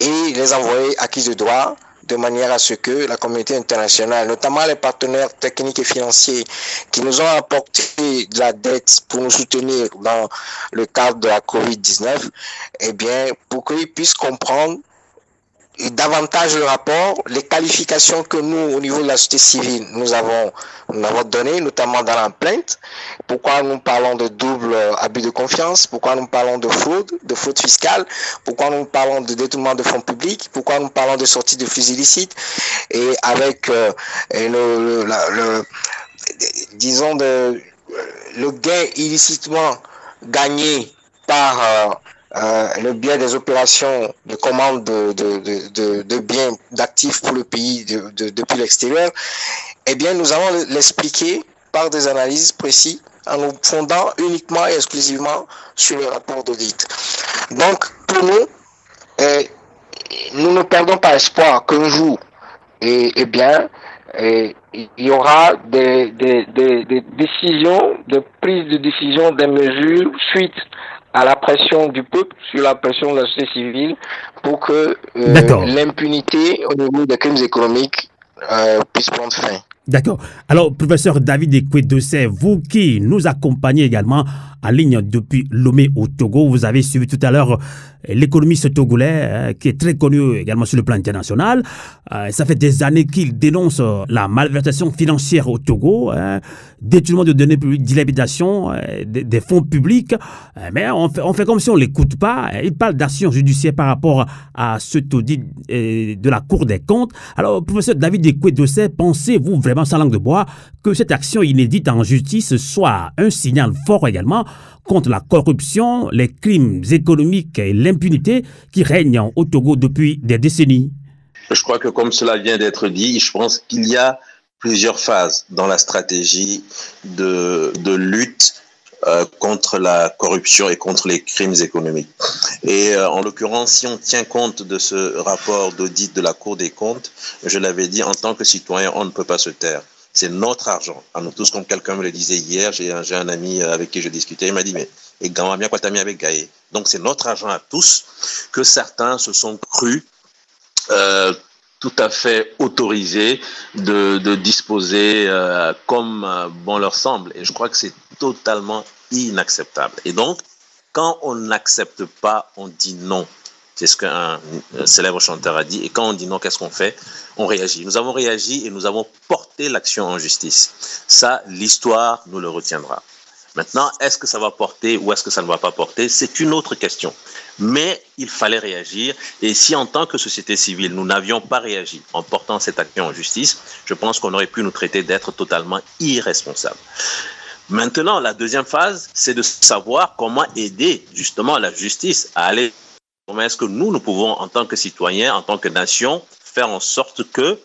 et les envoyer à qui de droit, de manière à ce que la communauté internationale, notamment les partenaires techniques et financiers qui nous ont apporté de la dette pour nous soutenir dans le cadre de la COVID-19, eh bien, pour qu'ils puissent comprendre davantage le rapport, les qualifications que nous, au niveau de la société civile, nous avons données, notamment dans la plainte. Pourquoi nous parlons de double abus de confiance? Pourquoi nous parlons de fraude fiscale? Pourquoi nous parlons de détournement de fonds publics? Pourquoi nous parlons de sortie de flux illicites? Et avec disons le gain illicitement gagné par le biais des opérations de commande de biens, d'actifs pour le pays depuis l'extérieur, eh bien, nous allons l'expliquer par des analyses précises en nous fondant uniquement et exclusivement sur le rapport d'audit. Donc, pour nous, nous ne perdons pas espoir qu'un jour, eh bien, il y aura des décisions, des prises de décision, des mesures suite à la pression du peuple, sur la pression de la société civile, pour que l'impunité au niveau des crimes économiques puisse prendre fin.
D'accord. Alors, professeur David Ekwe-Dossé, vous qui nous accompagnez également en ligne depuis Lomé au Togo, vous avez suivi tout à l'heure l'économiste togolais qui est très connu également sur le plan international. Ça fait des années qu'il dénonce la malversation financière au Togo, détournement de données publiques, dilapidation des fonds publics. Mais on fait comme si on ne l'écoute pas. Il parle d'action judiciaire par rapport à cet audit de la Cour des comptes. Alors, professeur David Ekwe-Dossé, pensez-vous vraiment sans langue de bois que cette action inédite en justice soit un signal fort également contre la corruption, les crimes économiques et l'impunité qui règnent au Togo depuis des décennies?
Je crois que comme cela vient d'être dit, je pense qu'il y a plusieurs phases dans la stratégie de lutte contre la corruption et contre les crimes économiques. Et en l'occurrence, si on tient compte de ce rapport d'audit de la Cour des comptes, je l'avais dit, en tant que citoyen, on ne peut pas se taire. C'est notre argent. À nous tous, comme quelqu'un me le disait hier, j'ai un ami avec qui je discutais, il m'a dit, mais avec Gaï. Donc c'est notre argent à tous que certains se sont crus tout à fait autorisés de disposer comme bon leur semble. Et je crois que c'est totalement inacceptable. Et donc, quand on n'accepte pas, on dit non. C'est ce qu'un célèbre chanteur a dit. Et quand on dit non, qu'est-ce qu'on fait? On réagit. Nous avons réagi et nous avons porté l'action en justice. Ça, l'histoire nous le retiendra. Maintenant, est-ce que ça va porter ou est-ce que ça ne va pas porter? C'est une autre question. Mais il fallait réagir. Et si en tant que société civile, nous n'avions pas réagi en portant cette action en justice, je pense qu'on aurait pu nous traiter d'être totalement irresponsables. Maintenant, la deuxième phase, c'est de savoir comment aider justement la justice à aller. Comment est-ce que nous pouvons, en tant que citoyens, en tant que nation, faire en sorte que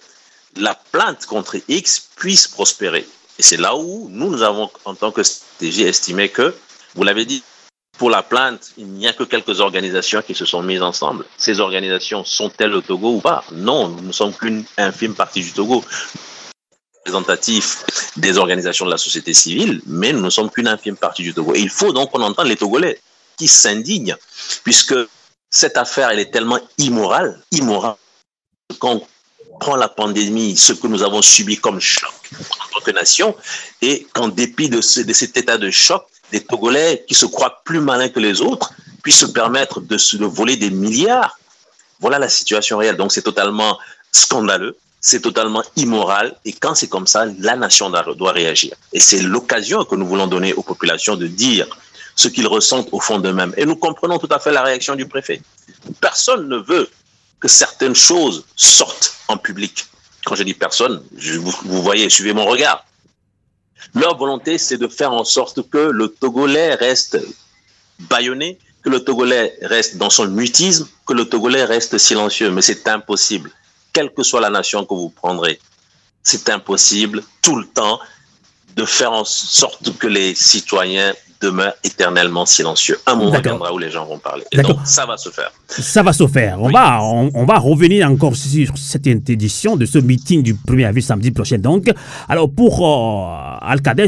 la plainte contre X puisse prospérer? Et c'est là où nous avons, en tant que stratégie, estimé que, vous l'avez dit, pour la plainte, il n'y a que quelques organisations qui se sont mises ensemble. Ces organisations sont-elles au Togo ou pas? Non, nous ne sommes qu'une infime partie du Togo. Représentatifs des organisations de la société civile, mais nous ne sommes qu'une infime partie du Togo. Et il faut donc qu'on entende les Togolais qui s'indignent, puisque cette affaire, elle est tellement immorale. Quand on prend la pandémie, ce que nous avons subi comme choc en tant que nation, et qu'en dépit de cet état de choc, des Togolais qui se croient plus malins que les autres puissent se permettre de voler des milliards. Voilà la situation réelle. Donc c'est totalement scandaleux, c'est totalement immoral, et quand c'est comme ça, la nation doit réagir. Et c'est l'occasion que nous voulons donner aux populations de dire ce qu'ils ressentent au fond d'eux-mêmes. Et nous comprenons tout à fait la réaction du préfet. Personne ne veut que certaines choses sortent en public. Quand je dis personne, vous voyez, suivez mon regard. Leur volonté, c'est de faire en sorte que le Togolais reste bâillonné, que le Togolais reste dans son mutisme, que le Togolais reste silencieux. Mais c'est impossible, quelle que soit la nation que vous prendrez. C'est impossible tout le temps de faire en sorte que les citoyens demeurent éternellement silencieux. Un moment viendra où les gens vont parler. Et donc, ça va se faire.
Ça va se faire. On va revenir encore sur cette édition de ce meeting du 1er avril, samedi prochain. Donc, alors pour Alcades,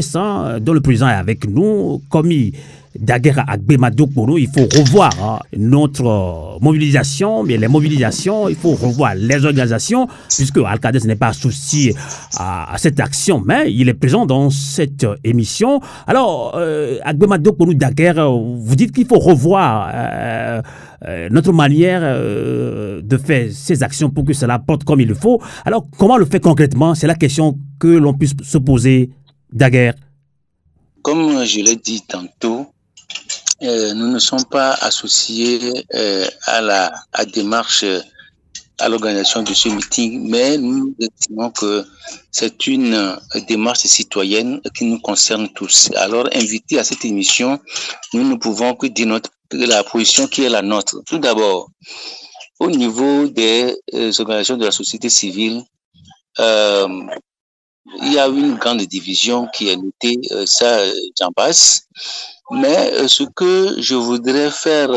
dont le président est avec nous, commis Daguerre Agbemado-Kporo, il faut revoir notre mobilisation, mais les mobilisations, il faut revoir les organisations, puisque Alcades n'est pas associé à cette action, mais il est présent dans cette émission. Alors, Agbemado-Kporo Daguerre, vous dites qu'il faut revoir notre manière de faire ces actions pour que cela porte comme il le faut. Alors, comment le faire concrètement? C'est la question que l'on puisse se poser, Daguerre.
Comme je l'ai dit tantôt, nous ne sommes pas associés à la démarche, à l'organisation de ce meeting, mais nous estimons que c'est une démarche citoyenne qui nous concerne tous. Alors, invités à cette émission, nous ne pouvons que dire la position qui est la nôtre. Tout d'abord, au niveau des organisations de la société civile, il y a une grande division qui est notée, ça j'en passe. Mais ce que je voudrais faire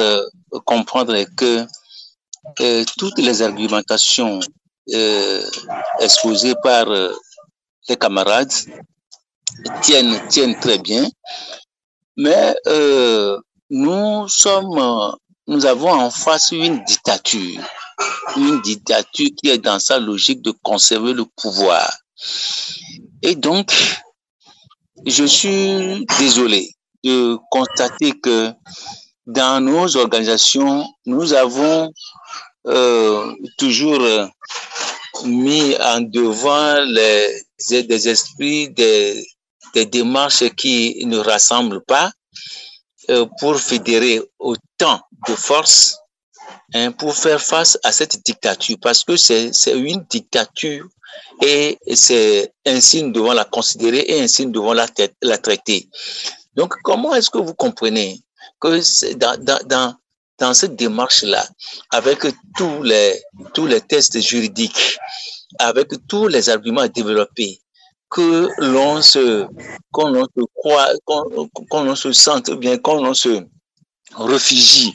comprendre est que toutes les argumentations exposées par les camarades tiennent très bien, mais nous avons en face une dictature qui est dans sa logique de conserver le pouvoir. Et donc, je suis désolé de constater que dans nos organisations, nous avons toujours mis en devant des esprits, des démarches qui ne rassemblent pas pour fédérer autant de forces pour faire face à cette dictature, parce que c'est une dictature et c'est ainsi nous devons la considérer et ainsi nous devons la traiter. Donc, comment est-ce que vous comprenez que dans cette démarche-là, avec tous les tests juridiques, avec tous les arguments à développer, que l'on se sente bien, qu'on se réfugie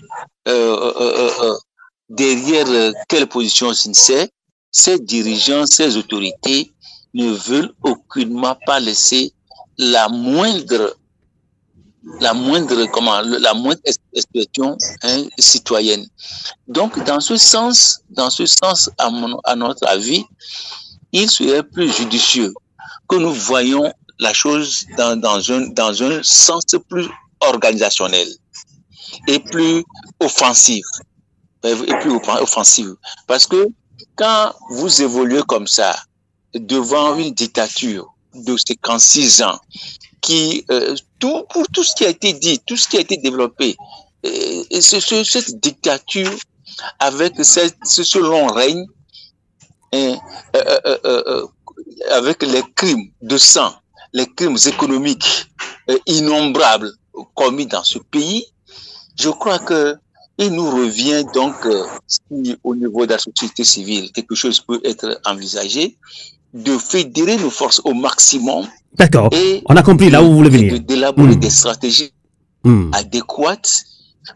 derrière quelle position sincère, ces dirigeants, ces autorités ne veulent aucunement pas laisser la moindre expression citoyenne. Donc, dans ce sens, à notre avis, il serait plus judicieux que nous voyions la chose dans un sens plus organisationnel et plus offensif. Parce que quand vous évoluez comme ça, devant une dictature de 56 ans, qui, pour tout ce qui a été dit, tout ce qui a été développé, cette dictature, avec ce long règne, avec les crimes de sang, les crimes économiques innombrables commis dans ce pays, je crois que il nous revient donc, si au niveau de la société civile, quelque chose peut être envisagé, de fédérer nos forces au maximum.
D'accord, on a compris là où vous voulez venir.
D'élaborer des stratégies adéquates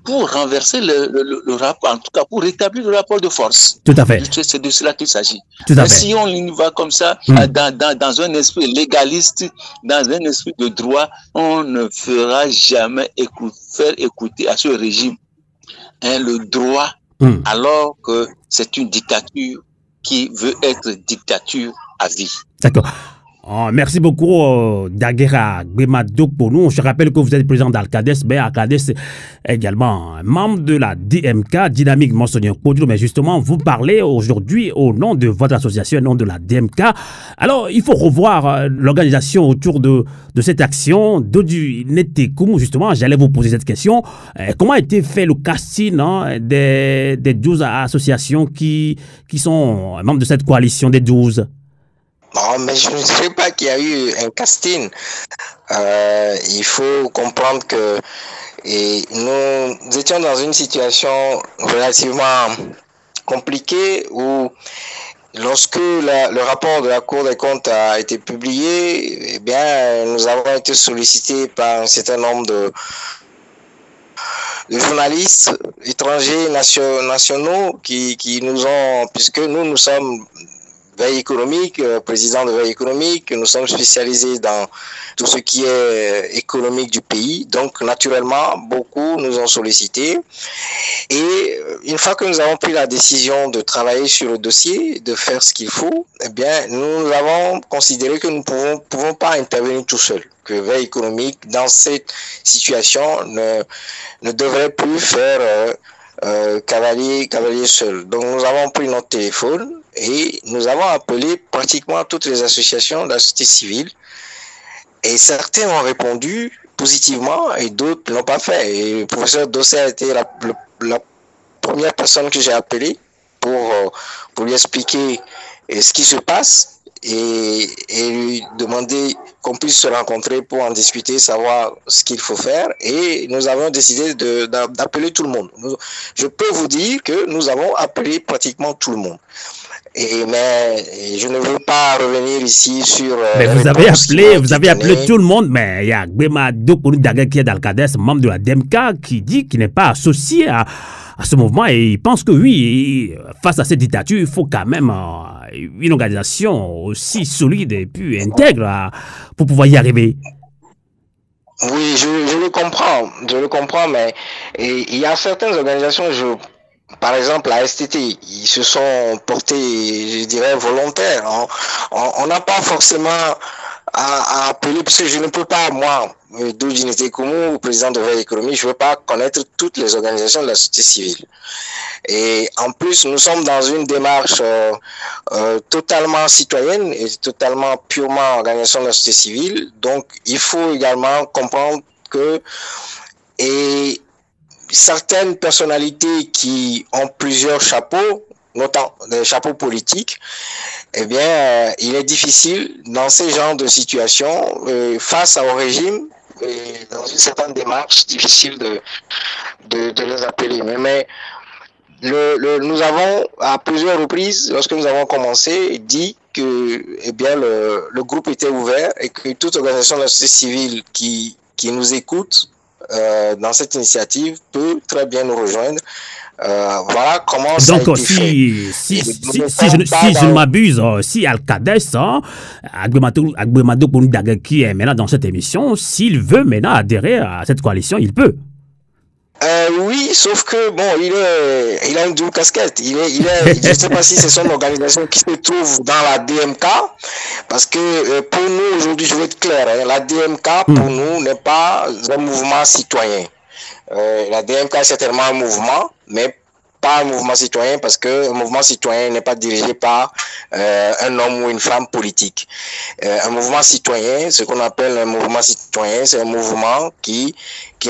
pour renverser le rapport, en tout cas pour rétablir le rapport de force.
Tout à fait.
C'est de cela qu'il s'agit.
Tout à fait.
Si on y va comme ça, dans un esprit légaliste, dans un esprit de droit, on ne fera jamais faire écouter à ce régime le droit, alors que c'est une dictature qui veut être dictature à vie.
D'accord. Merci beaucoup, Daguerre Agbemadou pour nous. Je rappelle que vous êtes président d'Alcades, mais Alcades est également membre de la DMK, Dynamique Monseigneur Kodjo. Mais justement, vous parlez aujourd'hui au nom de votre association, au nom de la DMK. Alors, il faut revoir l'organisation autour de cette action. Dodu Netekoum, justement, j'allais vous poser cette question. Comment a été fait le casting des 12 associations qui sont membres de cette coalition des 12?
Non, mais je ne dirais pas qu'il y a eu un casting. Il faut comprendre que nous étions dans une situation relativement compliquée où, lorsque le rapport de la Cour des comptes a été publié, eh bien, nous avons été sollicités par un certain nombre de journalistes étrangers nationaux qui nous ont, puisque nous sommes Veille économique, président de Veille économique, nous sommes spécialisés dans tout ce qui est économique du pays. Donc, naturellement, beaucoup nous ont sollicités. Et une fois que nous avons pris la décision de travailler sur le dossier, de faire ce qu'il faut, eh bien, nous avons considéré que nous ne pouvons pas intervenir tout seuls. Que Veille économique, dans cette situation, ne devrait plus faire cavalier seul. Donc, nous avons pris notre téléphone et nous avons appelé pratiquement toutes les associations de la société civile et certains ont répondu positivement et d'autres ne l'ont pas fait. Et le professeur Dossé a été la première personne que j'ai appelée pour lui expliquer ce qui se passe et lui demander qu'on puisse se rencontrer pour en discuter, savoir ce qu'il faut faire. Et nous avons décidé d'appeler tout le monde. Je peux vous dire que nous avons appelé pratiquement tout le monde. Mais je ne veux pas revenir ici sur.
Mais vous avez appelé tout le monde, mais il y a Agbemadou qui est d'Alcades, membre de la DMK, qui dit qu'il n'est pas associé à ce mouvement et il pense que oui, face à cette dictature, il faut quand même une organisation aussi solide et puis intègre pour pouvoir y arriver.
Oui, je le comprends, mais il y a certaines organisations, par exemple, la STT, ils se sont portés, je dirais, volontaires. On n'a pas forcément à appeler, parce que je ne peux pas, moi, Dodu Netekoum, président de Veille économique, je ne veux pas connaître toutes les organisations de la société civile. Et en plus, nous sommes dans une démarche totalement citoyenne et totalement purement organisation de la société civile. Donc, il faut également comprendre que certaines personnalités qui ont plusieurs chapeaux, notamment des chapeaux politiques, eh bien, il est difficile dans ces genres de situations, face au régime, et dans une certaine démarche, difficile de les appeler. Mais nous avons, à plusieurs reprises, lorsque nous avons commencé, dit que eh bien, le groupe était ouvert et que toute organisation de la société civile qui nous écoute dans cette initiative peut très bien nous rejoindre. Voilà comment ça a été fait.
Si je ne m'abuse, si Alcades, Agbemadou qui est maintenant dans cette émission, s'il veut maintenant adhérer à cette coalition, il peut.
Oui, sauf que bon, il a une double casquette. Je ne sais pas si c'est son organisation qui se trouve dans la DMK, parce que pour nous aujourd'hui, je vais être clair, hein, la DMK pour nous n'est pas un mouvement citoyen. La DMK est certainement un mouvement, mais pas un mouvement citoyen, parce que un mouvement citoyen n'est pas dirigé par un homme ou une femme politique. Un mouvement citoyen, ce qu'on appelle un mouvement citoyen, c'est un mouvement qui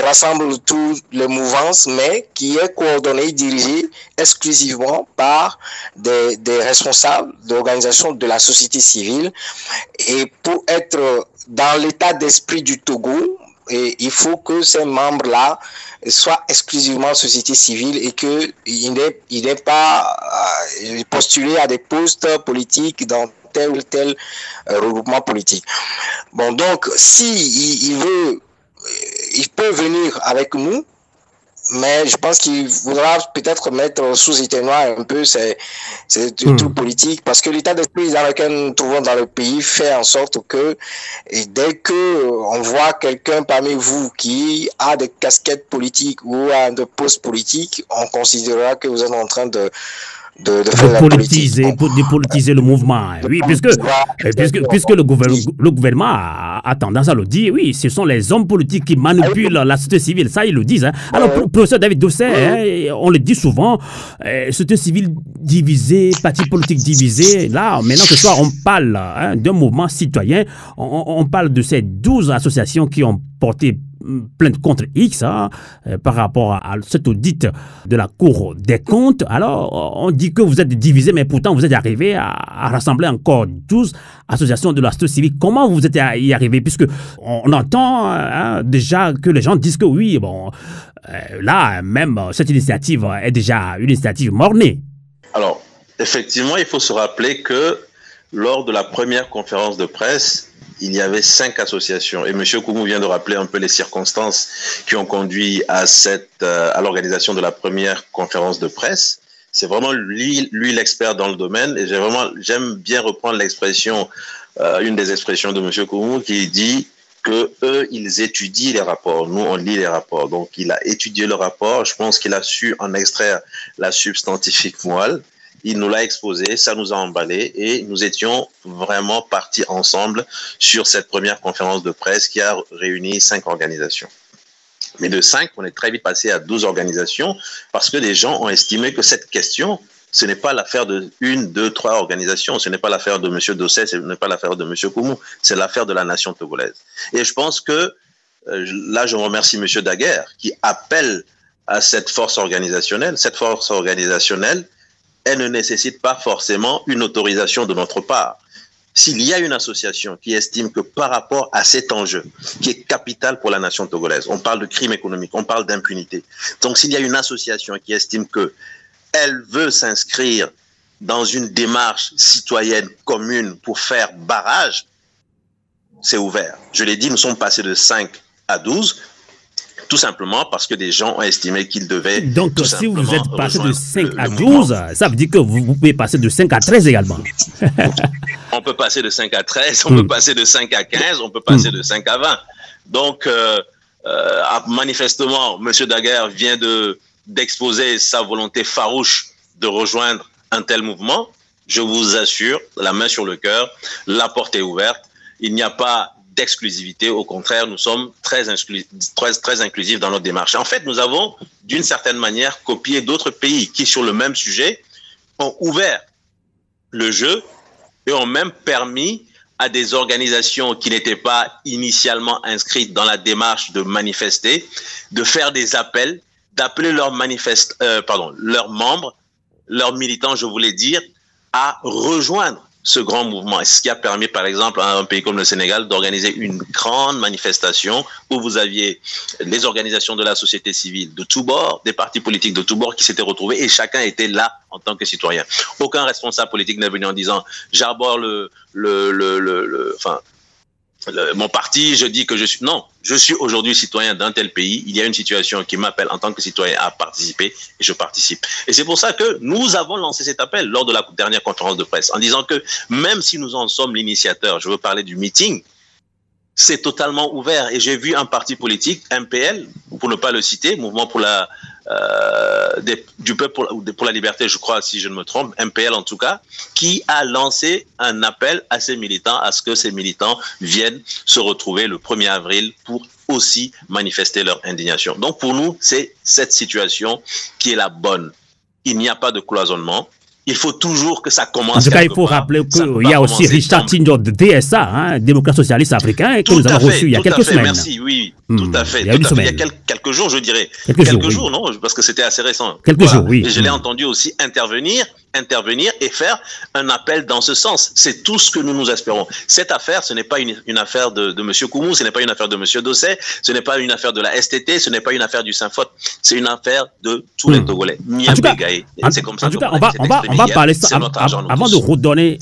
rassemble toutes les mouvances, mais qui est coordonné, dirigé exclusivement par des responsables d'organisations de la société civile. Et pour être dans l'état d'esprit du Togo, il faut que ces membres-là soient exclusivement société civile et qu'il n'ait pas postulé à des postes politiques dans tel ou tel regroupement politique. Bon, donc, si il veut, il peut venir avec nous, mais je pense qu'il faudra peut-être mettre sous éteignoir un peu c'est tout politique, parce que l'état d'esprit dans lequel nous nous trouvons dans le pays fait en sorte que, et dès que on voit quelqu'un parmi vous qui a des casquettes politiques ou a des postes politiques, on considérera que vous êtes en train de faire la politique.
De politiser le mouvement. Oui, puisque le gouvernement a tendance à le dire, oui, ce sont les hommes politiques qui manipulent la société civile. Ça, ils le disent. Hein. Alors, professeur David Dosset, on le dit souvent, société civile divisée, parti politique divisé. Là, maintenant ce soir, on parle d'un mouvement citoyen. On parle de ces 12 associations qui ont porté plainte contre X par rapport à cet audit de la Cour des comptes. Alors, on dit que vous êtes divisé, mais pourtant vous êtes arrivé à rassembler encore 12 associations de la société civile. Comment vous êtes y arrivé? Puisque on entend déjà que les gens disent que oui, bon, là, même cette initiative est déjà une initiative mornée.
Alors, effectivement, il faut se rappeler que lors de la première conférence de presse, il y avait 5 associations. Et M. Koumou vient de rappeler un peu les circonstances qui ont conduit à l'organisation de la première conférence de presse. C'est vraiment lui l'expert dans le domaine. Et j'aime bien reprendre l'expression, une des expressions de M. Koumou qui dit que eux, ils étudient les rapports. Nous, on lit les rapports. Donc, il a étudié le rapport. Je pense qu'il a su en extraire la substantifique moelle. Il nous l'a exposé, ça nous a emballé et nous étions vraiment partis ensemble sur cette première conférence de presse qui a réuni 5 organisations. Mais de 5, on est très vite passé à 12 organisations parce que les gens ont estimé que cette question, ce n'est pas l'affaire de 1, 2, 3 organisations, ce n'est pas l'affaire de M. Dosset, ce n'est pas l'affaire de M. Koumou, c'est l'affaire de la nation togolaise. Et je pense que, là je remercie M. Daguerre qui appelle à cette force organisationnelle. Cette force organisationnelle, elle ne nécessite pas forcément une autorisation de notre part. S'il y a une association qui estime que par rapport à cet enjeu, qui est capital pour la nation togolaise, on parle de crime économique, on parle d'impunité. Donc s'il y a une association qui estime que elle veut s'inscrire dans une démarche citoyenne commune pour faire barrage, c'est ouvert. Je l'ai dit, nous sommes passés de 5 à 12. Tout simplement parce que des gens ont estimé qu'ils devaient...
Donc, si vous êtes passé de 5 à 12, ça veut dire que vous pouvez passer de 5 à 13 également.
On peut passer de 5 à 13, on peut passer de 5 à 15, on peut passer de 5 à 20. Donc, manifestement, M. Daguerre vient d'exposer sa volonté farouche de rejoindre un tel mouvement. Je vous assure, la main sur le cœur, la porte est ouverte. Il n'y a pas d'exclusivité. Au contraire, nous sommes très inclusifs dans notre démarche. En fait, nous avons, d'une certaine manière, copié d'autres pays qui, sur le même sujet, ont ouvert le jeu et ont même permis à des organisations qui n'étaient pas initialement inscrites dans la démarche de manifester, de faire des appels, d'appeler leurs membres, leurs militants, je voulais dire, à rejoindre ce grand mouvement. Et ce qui a permis, par exemple, à un pays comme le Sénégal d'organiser une grande manifestation où vous aviez les organisations de la société civile de tous bords, des partis politiques de tous bords qui s'étaient retrouvés et chacun était là en tant que citoyen. Aucun responsable politique n'est venu en disant « j'arbore mon parti, je dis que je suis... » Non, je suis aujourd'hui citoyen d'un tel pays. Il y a une situation qui m'appelle en tant que citoyen à participer et je participe. Et c'est pour ça que nous avons lancé cet appel lors de la dernière conférence de presse en disant que même si nous en sommes l'initiateur, je veux parler du meeting, c'est totalement ouvert. Et j'ai vu un parti politique, MPL, pour ne pas le citer, Mouvement pour la... du peuple pour la liberté, je crois, si je ne me trompe, MPL en tout cas, qui a lancé un appel à ses militants, à ce que ces militants viennent se retrouver le 1er avril pour aussi manifester leur indignation. Donc pour nous, c'est cette situation qui est la bonne. Il n'y a pas de cloisonnement. Il faut toujours que ça commence.
En tout cas, il faut rappeler qu'il y a aussi Richard Tinjo de DSA, démocrate socialiste africain, que nous avons reçu il y a quelques semaines.
Merci, oui, tout à fait. Il y a quelques jours, je dirais. Quelques jours, non, parce que c'était assez récent.
Quelques jours, oui.
Et je l'ai entendu aussi intervenir et faire un appel dans ce sens. C'est tout ce que nous espérons. Cette affaire, ce n'est pas une affaire de M. Koumou, ce n'est pas une affaire de M. Dosset, ce n'est pas une affaire de la STT, ce n'est pas une affaire du Saint-Fot, c'est une affaire de tous les Togolais. C'est comme ça.
En tout cas, on va parler ça avant de redonner,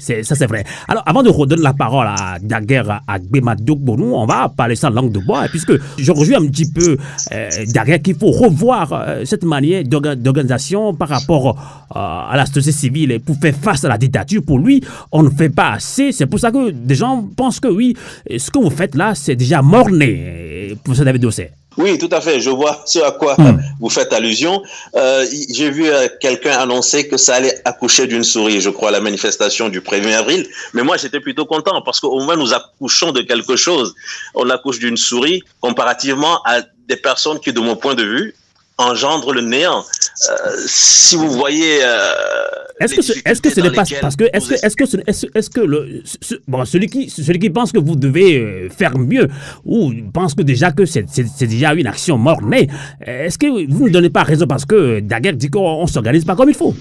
ça c'est vrai. Alors, avant de redonner la parole à Daguerre Agbemadogbonou, on va parler ça en langue de bois, puisque je rejoins un petit peu Daguerre qu'il faut revoir cette manière d'organisation par rapport à la société civile pour faire face à la dictature. Pour lui, on ne fait pas assez. C'est pour ça que des gens pensent que oui, ce que vous faites là, c'est déjà mort-né, professeur David Dosset.
Oui, tout à fait. Je vois ce à quoi vous faites allusion. J'ai vu quelqu'un annoncer que ça allait accoucher d'une souris, je crois, à la manifestation du 1er avril. Mais moi, j'étais plutôt content parce qu'au moins, nous accouchons de quelque chose. On accouche d'une souris comparativement à des personnes qui, de mon point de vue, engendrent le néant. Si vous voyez...
Est-ce que ce n'est pas parce que celui qui pense que vous devez faire mieux ou pense que déjà que c'est déjà une action morte-née, est-ce que vous ne donnez pas raison parce que Daguerre dit qu'on s'organise pas comme il faut?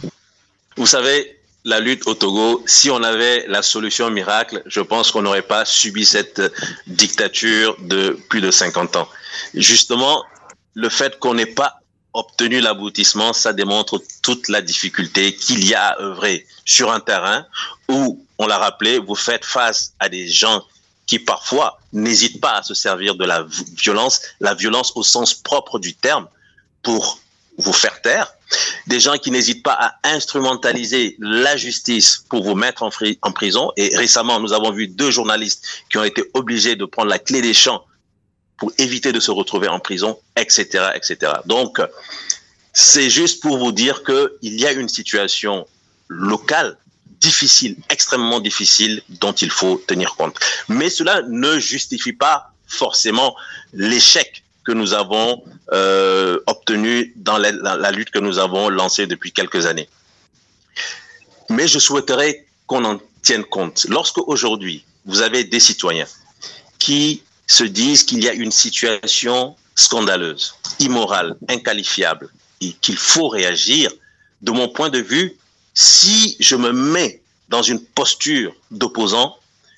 Vous savez, la lutte au Togo, si on avait la solution miracle, je pense qu'on n'aurait pas subi cette dictature de plus de 50 ans. Justement, le fait qu'on n'ait pas obtenu l'aboutissement, ça démontre toute la difficulté qu'il y a à œuvrer sur un terrain où, on l'a rappelé, vous faites face à des gens qui parfois n'hésitent pas à se servir de la violence au sens propre du terme, pour vous faire taire, des gens qui n'hésitent pas à instrumentaliser la justice pour vous mettre en prison. Et récemment, nous avons vu 2 journalistes qui ont été obligés de prendre la clé des champs pour éviter de se retrouver en prison, etc., etc. Donc, c'est juste pour vous dire qu'il y a une situation locale difficile, extrêmement difficile, dont il faut tenir compte. Mais cela ne justifie pas forcément l'échec que nous avons obtenu dans la lutte que nous avons lancée depuis quelques années. Mais je souhaiterais qu'on en tienne compte. Lorsque aujourd'hui, vous avez des citoyens qui se disent qu'il y a une situation scandaleuse, immorale, inqualifiable, et qu'il faut réagir, de mon point de vue, si je me mets dans une posture d'opposant,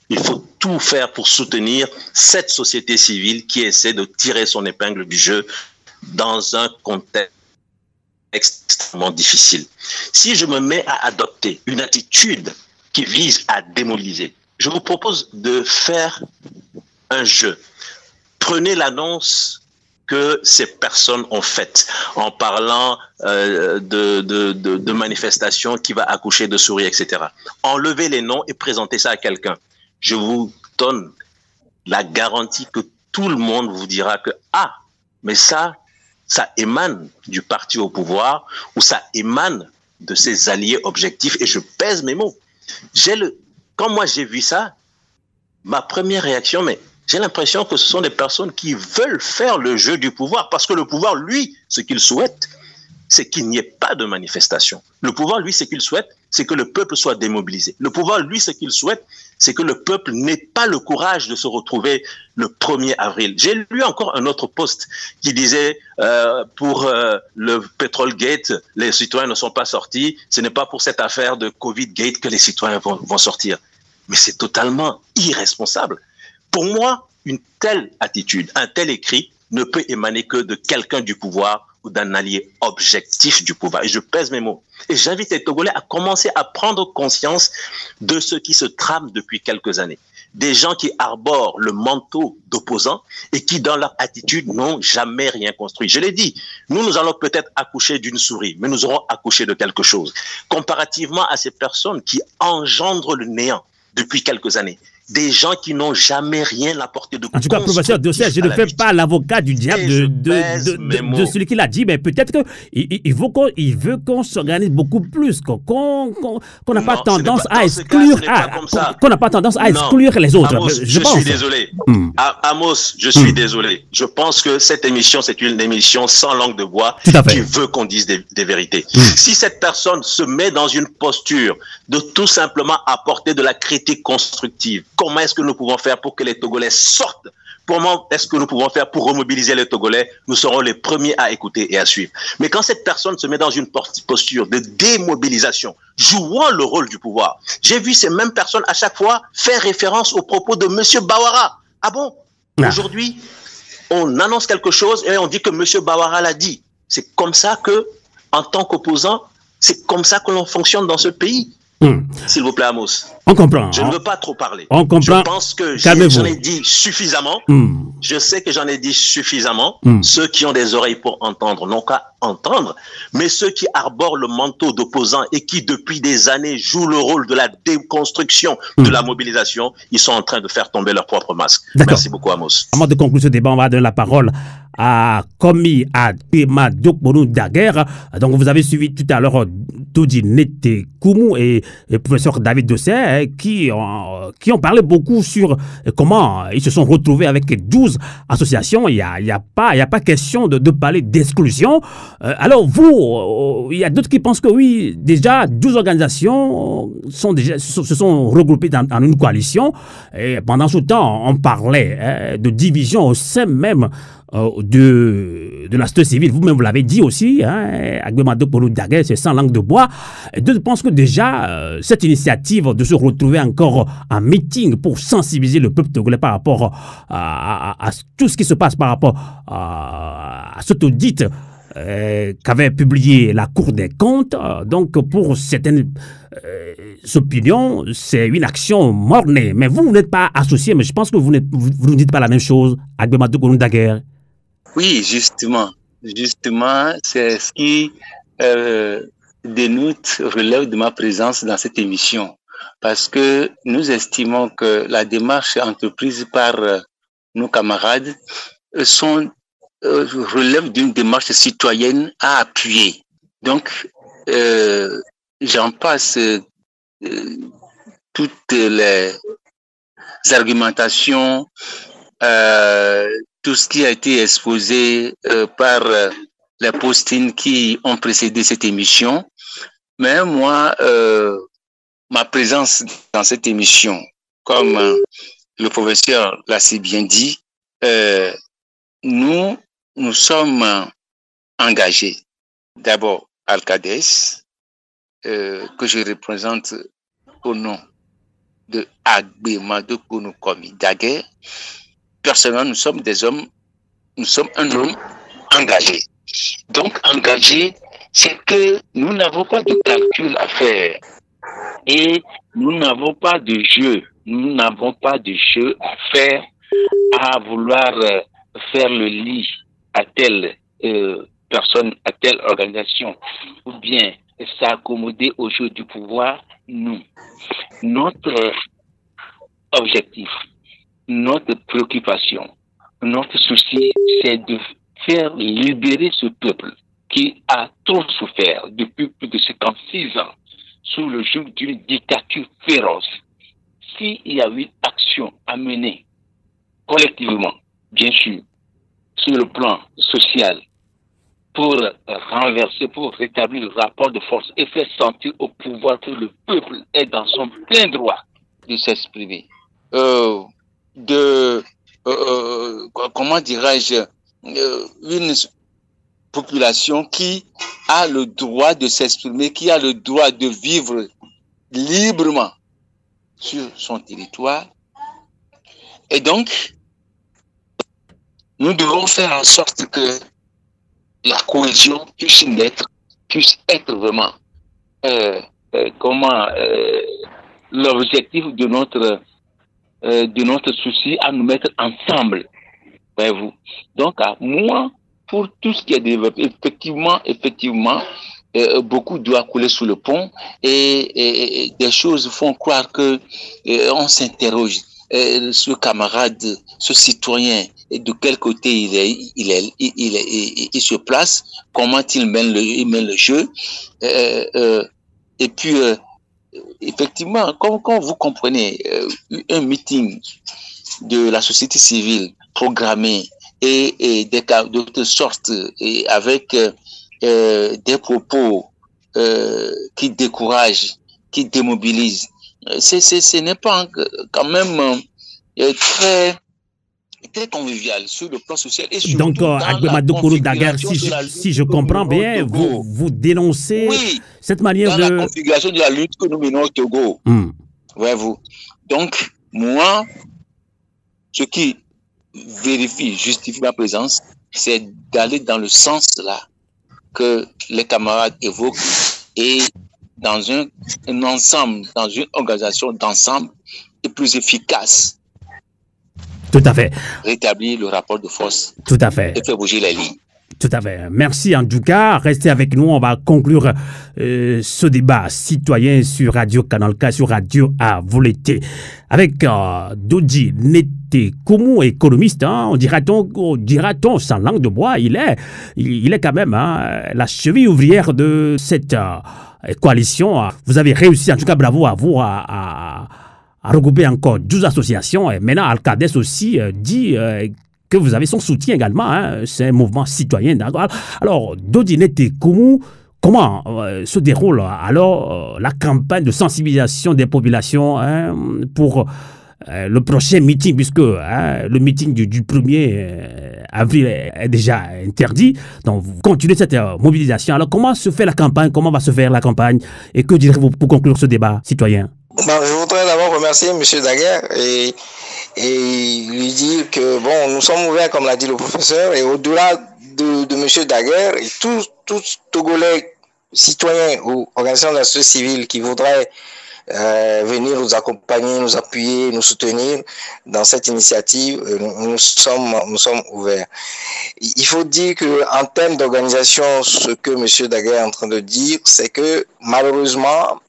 il faut tout faire pour soutenir cette société civile qui essaie de tirer son épingle du jeu dans un contexte extrêmement difficile. Si je me mets à adopter une attitude qui vise à démobiliser, je vous propose de faire un jeu. Prenez l'annonce que ces personnes ont faite en parlant de manifestations qui va accoucher de souris, etc. Enlevez les noms et présentez ça à quelqu'un. Je vous donne la garantie que tout le monde vous dira que mais ça émane du parti au pouvoir ou ça émane de ses alliés objectifs. Et je pèse mes mots. Quand moi j'ai vu ça, ma première réaction, mais j'ai l'impression que ce sont des personnes qui veulent faire le jeu du pouvoir parce que le pouvoir, lui, ce qu'il souhaite, c'est qu'il n'y ait pas de manifestation. Le pouvoir, lui, ce qu'il souhaite, c'est que le peuple soit démobilisé. Le pouvoir, lui, ce qu'il souhaite, c'est que le peuple n'ait pas le courage de se retrouver le 1er avril. J'ai lu encore un autre post qui disait pour le Petrol Gate, les citoyens ne sont pas sortis. Ce n'est pas pour cette affaire de Covid Gate que les citoyens vont sortir. Mais c'est totalement irresponsable. Pour moi, une telle attitude, un tel écrit ne peut émaner que de quelqu'un du pouvoir ou d'un allié objectif du pouvoir. Et je pèse mes mots. Et j'invite les Togolais à commencer à prendre conscience de ce qui se trame depuis quelques années. Des gens qui arborent le manteau d'opposants et qui, dans leur attitude, n'ont jamais rien construit. Je l'ai dit, nous allons peut-être accoucher d'une souris, mais nous aurons accouché de quelque chose. Comparativement à ces personnes qui engendrent le néant depuis quelques années. Des gens qui n'ont jamais rien apporté de constructif.
En tout cas, professeur Dossé, je ne fais pas l'avocat du diable de celui qui l'a dit, mais peut-être qu'il veut qu'on s'organise beaucoup plus, qu'on n'a pas tendance à exclure, qu'on n'a pas tendance à exclure les autres.
Amos, je suis désolé. Amos, je suis désolé. Je pense que cette émission, c'est une émission sans langue de bois qui veut qu'on dise des vérités. Si cette personne se met dans une posture de tout simplement apporter de la critique constructive, comment est-ce que nous pouvons faire pour que les Togolais sortent? Comment est-ce que nous pouvons faire pour remobiliser les Togolais? Nous serons les premiers à écouter et à suivre. Mais quand cette personne se met dans une posture de démobilisation, jouant le rôle du pouvoir, j'ai vu ces mêmes personnes à chaque fois faire référence aux propos de M. Bawara. Ah bon? Aujourd'hui, on annonce quelque chose et on dit que M. Bawara l'a dit. C'est comme ça que, en tant qu'opposant, c'est comme ça que l'on fonctionne dans ce pays. S'il vous plaît, Amos.
On comprend.
Je ne veux pas trop parler.
On comprend.
Je pense que j'en ai dit suffisamment. Je sais que j'en ai dit suffisamment. Ceux qui ont des oreilles pour entendre n'ont qu'à entendre. Mais ceux qui arborent le manteau d'opposants et qui, depuis des années, jouent le rôle de la déconstruction de la mobilisation, ils sont en train de faire tomber leur propre masque. Merci beaucoup, Amos.
Avant de conclure ce débat, on va donner la parole à Komi Adema Dokbonou Daguerre. Donc, vous avez suivi tout à l'heure Dodi Nete Koumou et le professeur David Dossé qui ont parlé beaucoup sur comment ils se sont retrouvés avec 12 associations. Il y a pas question de parler d'exclusion. Alors, vous, il y a d'autres qui pensent que oui, déjà, 12 organisations se sont regroupées dans une coalition. Et pendant ce temps, on parlait de division au sein même de la société civile. Vous-même, vous l'avez dit aussi, Adema Dokbonou Daguerre, c'est sans langue de bois. Je pense que déjà, cette initiative de se retrouver encore en meeting pour sensibiliser le peuple togolais par rapport à tout ce qui se passe par rapport à cet audit qu'avait publié la Cour des comptes. Donc, pour certaines opinions, c'est une action mornée. Mais vous n'êtes pas associé, mais je pense que vous ne dites pas la même chose, Adema Dokbonou Daguerre.
Oui, justement, c'est ce qui relève de ma présence dans cette émission. Parce que nous estimons que la démarche entreprise par nos camarades relève d'une démarche citoyenne à appuyer. Donc, j'en passe toutes les argumentations, tout ce qui a été exposé par les postines qui ont précédé cette émission. Mais moi, ma présence dans cette émission, comme le professeur l'a si bien dit, nous sommes engagés. D'abord, Al-Qades, que je représente au nom de Adema Dokbonou Daguerre. Personnellement, nous sommes un homme engagé. Donc, engagé, c'est que nous n'avons pas de calcul à faire et nous n'avons pas de jeu. Nous n'avons pas de jeu à faire, à vouloir faire le lit à telle personne, à telle organisation, ou bien s'accommoder au jeu du pouvoir. Nous, notre objectif, notre préoccupation, notre souci, c'est de faire libérer ce peuple qui a trop souffert depuis plus de 56 ans sous le joug d'une dictature féroce. S'il y a une action à mener collectivement, bien sûr, sur le plan social, pour renverser, pour rétablir le rapport de force et faire sentir au pouvoir que le peuple est dans son plein droit de s'exprimer. Comment dirais-je, une population qui a le droit de s'exprimer, qui a le droit de vivre librement sur son territoire. Et donc, nous devons faire en sorte que la cohésion puisse être vraiment l'objectif de notre souci à nous mettre ensemble. Voyez-vous. Donc, moi, pour tout ce qui est développé, effectivement, beaucoup doit couler sous le pont et des choses font croire que on s'interroge. Ce camarade, ce citoyen, de quel côté il se place, comment il mène le jeu, et puis effectivement, quand vous comprenez un meeting de la société civile programmé et de sorte et avec des propos qui découragent, qui démobilisent, ce n'est pas quand même très convivial sur le plan social. Et
donc, Adema Dokbonou Daguerre, si je comprends bien, vous dénoncez cette manière
dans la configuration de la lutte que nous menons au Togo. Voyez-vous. Donc, moi, ce qui justifie ma présence, c'est d'aller dans le sens là que les camarades évoquent et dans un ensemble, dans une organisation d'ensemble, est plus efficace.
Tout à fait.
Rétablir le rapport de force.
Tout à fait.
Et faire bouger les lignes.
Tout à fait. Merci en tout cas. Restez avec nous. On va conclure ce débat citoyen sur Radio Canal K, sur Radio à Voleté. Avec Dodji Netekoumou, économiste, hein, on dira-t-on sans langue de bois, il est quand même la cheville ouvrière de cette coalition. Vous avez réussi, en tout cas bravo à vous, à regrouper encore 12 associations. Et maintenant, Alcades aussi dit que vous avez son soutien également. Hein, c'est un mouvement citoyen. Alors, Dodji Netekoumou, comment se déroule alors la campagne de sensibilisation des populations pour le prochain meeting, puisque le meeting du 1er avril est déjà interdit. Donc, vous continuez cette mobilisation. Alors, comment se fait la campagne? Comment va se faire la campagne? Et que direz-vous pour conclure ce débat citoyen?
Je voudrais d'abord remercier M. Daguerre et lui dire que, bon, nous sommes ouverts, comme l'a dit le professeur, et au-delà de M. Daguerre, et tous Togolais, citoyens ou organisations de la société civile qui voudraient venir nous accompagner, nous appuyer, nous soutenir dans cette initiative, nous sommes ouverts. Il faut dire qu'en termes d'organisation, ce que M. Daguerre est en train de dire, c'est que malheureusement,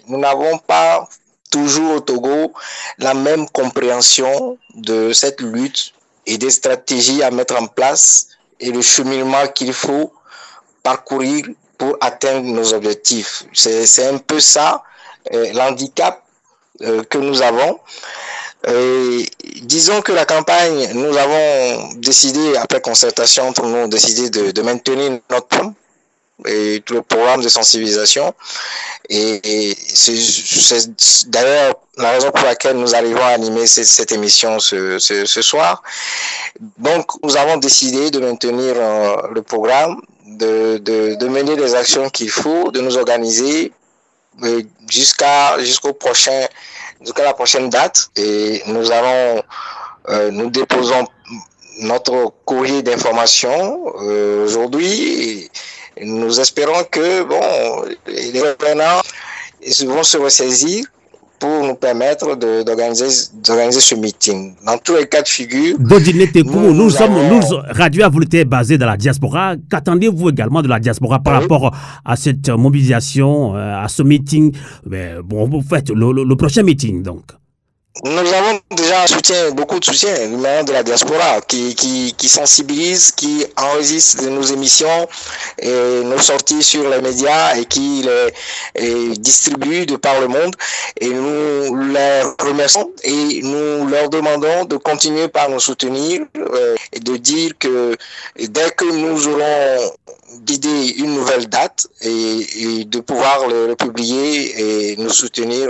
nous n'avons pas toujours au Togo la même compréhension de cette lutte et des stratégies à mettre en place et le cheminement qu'il faut parcourir pour atteindre nos objectifs. C'est un peu ça l'handicap que nous avons. Disons que la campagne, nous avons décidé, après concertation entre nous, de maintenir notre et tout le programme de sensibilisation. Et c'est d'ailleurs la raison pour laquelle nous arrivons à animer cette émission ce soir. Donc, nous avons décidé de maintenir le programme, de mener les actions qu'il faut, de nous organiser jusqu'à la prochaine date. Et nous déposons notre courrier d'information aujourd'hui. Et nous espérons que les gouvernants vont se ressaisir pour nous permettre d'organiser ce meeting. Dans tous les cas de figure,
nous sommes Radio à Voleté basé dans la diaspora. Qu'attendez-vous également de la diaspora par rapport à cette mobilisation, à ce meeting? Vous faites le prochain meeting donc.
Nous avons déjà beaucoup de soutien de la diaspora qui sensibilise, qui enregistre nos émissions et nos sorties sur les médias et qui les distribue de par le monde. Et nous les remercions et nous leur demandons de continuer par nous soutenir et de dire que dès que nous aurons guidé une nouvelle date et de pouvoir le publier et nous soutenir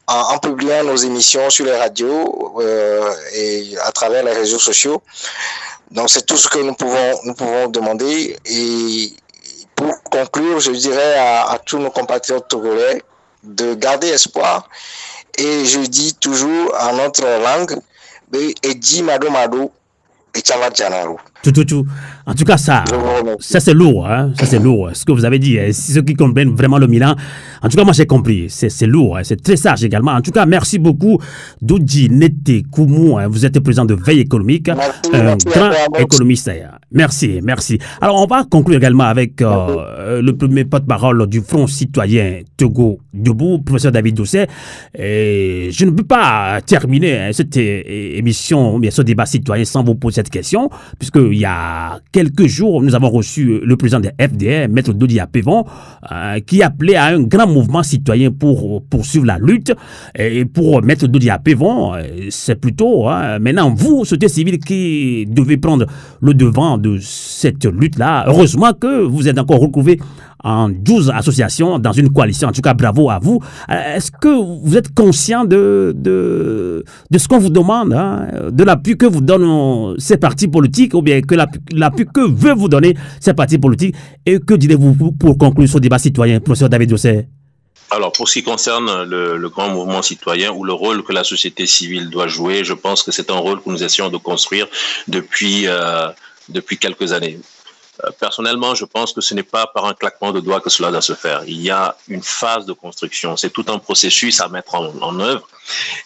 en publiant nos émissions sur les radios et à travers les réseaux sociaux. Donc c'est tout ce que nous pouvons demander. Et pour conclure, je dirais à tous nos compatriotes togolais de garder espoir. Et je dis toujours en notre langue, Edi Mado Mado et Tchavat Janaro.
Tout. En tout cas, ça c'est lourd, hein? Ça c'est lourd. Ce que vous avez dit, ceux qui comprennent vraiment le Milan, en tout cas, moi j'ai compris. C'est lourd, hein? C'est très sage également. En tout cas, merci beaucoup, Dodji Netekoumou. Hein? Vous êtes président de Veille économique, un grand économiste. Merci. Alors, on va conclure également avec le premier porte-parole du Front citoyen Togo Debout, professeur David Doucet. Et je ne peux pas terminer cette émission, bien ce débat citoyen, sans vous poser cette question, puisque il y a quelques jours, nous avons reçu le président de FDR, Maître Dodi Apevon, qui appelait à un grand mouvement citoyen pour poursuivre la lutte. Et pour Maître Dodi Apevon, c'est plutôt maintenant vous, société civile, qui devez prendre le devant de cette lutte-là. Heureusement que vous êtes encore retrouvé en 12 associations dans une coalition. En tout cas, bravo à vous. Est-ce que vous êtes conscient de ce qu'on vous demande, de l'appui que vous donnent ces partis politiques, ou bien que l'appui que veut vous donner ces partis politiques? Et que direz-vous pour conclure ce débat citoyen, professeur David Doucet?
Alors, pour ce qui concerne le grand mouvement citoyen ou le rôle que la société civile doit jouer, je pense que c'est un rôle que nous essayons de construire depuis quelques années. Personnellement, je pense que ce n'est pas par un claquement de doigts que cela doit se faire. Il y a une phase de construction. C'est tout un processus à mettre en œuvre.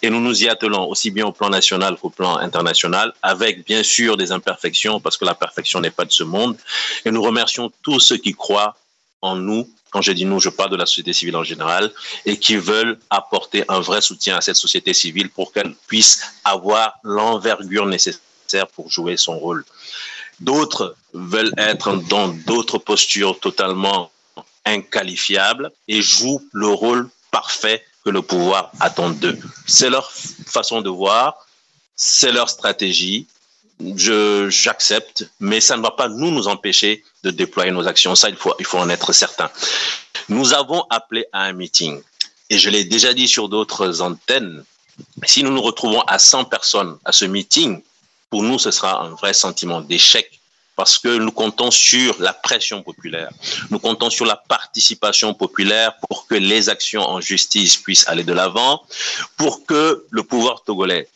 Et nous nous y attelons aussi bien au plan national qu'au plan international, avec bien sûr des imperfections, parce que la perfection n'est pas de ce monde. Et nous remercions tous ceux qui croient en nous. Quand je dis nous, je parle de la société civile en général, et qui veulent apporter un vrai soutien à cette société civile pour qu'elle puisse avoir l'envergure nécessaire pour jouer son rôle. D'autres veulent être dans d'autres postures totalement inqualifiables et jouent le rôle parfait que le pouvoir attend d'eux. C'est leur façon de voir, c'est leur stratégie. J'accepte, mais ça ne va pas nous empêcher de déployer nos actions. Ça, il faut en être certain. Nous avons appelé à un meeting, et je l'ai déjà dit sur d'autres antennes. Si nous nous retrouvons à 100 personnes à ce meeting, pour nous, ce sera un vrai sentiment d'échec, parce que nous comptons sur la pression populaire. Nous comptons sur la participation populaire pour que les actions en justice puissent aller de l'avant, pour que le pouvoir togolais,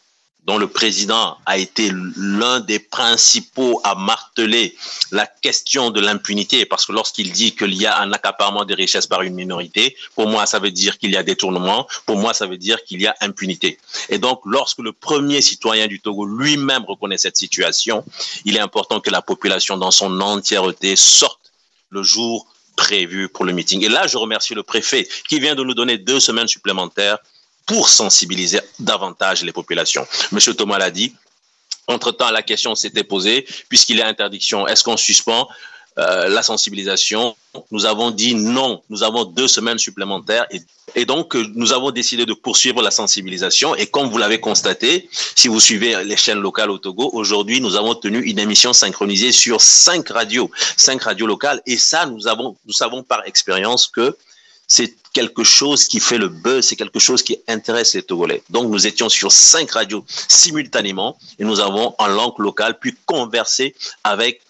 dont le président a été l'un des principaux à marteler la question de l'impunité, parce que lorsqu'il dit qu'il y a un accaparement des richesses par une minorité, pour moi, ça veut dire qu'il y a détournement, pour moi, ça veut dire qu'il y a impunité. Et donc, lorsque le premier citoyen du Togo lui-même reconnaît cette situation, il est important que la population dans son entièreté sorte le jour prévu pour le meeting. Et là, je remercie le préfet qui vient de nous donner 2 semaines supplémentaires pour sensibiliser davantage les populations. Monsieur Thomas l'a dit, entre-temps, la question s'était posée, puisqu'il y a interdiction, est-ce qu'on suspend la sensibilisation? Nous avons dit non, nous avons 2 semaines supplémentaires et donc nous avons décidé de poursuivre la sensibilisation. Et comme vous l'avez constaté, si vous suivez les chaînes locales au Togo, aujourd'hui nous avons tenu une émission synchronisée sur 5 radios locales, et ça nous savons par expérience que c'est quelque chose qui fait le buzz, c'est quelque chose qui intéresse les Togolais. Donc nous étions sur 5 radios simultanément et nous avons en langue locale pu converser avec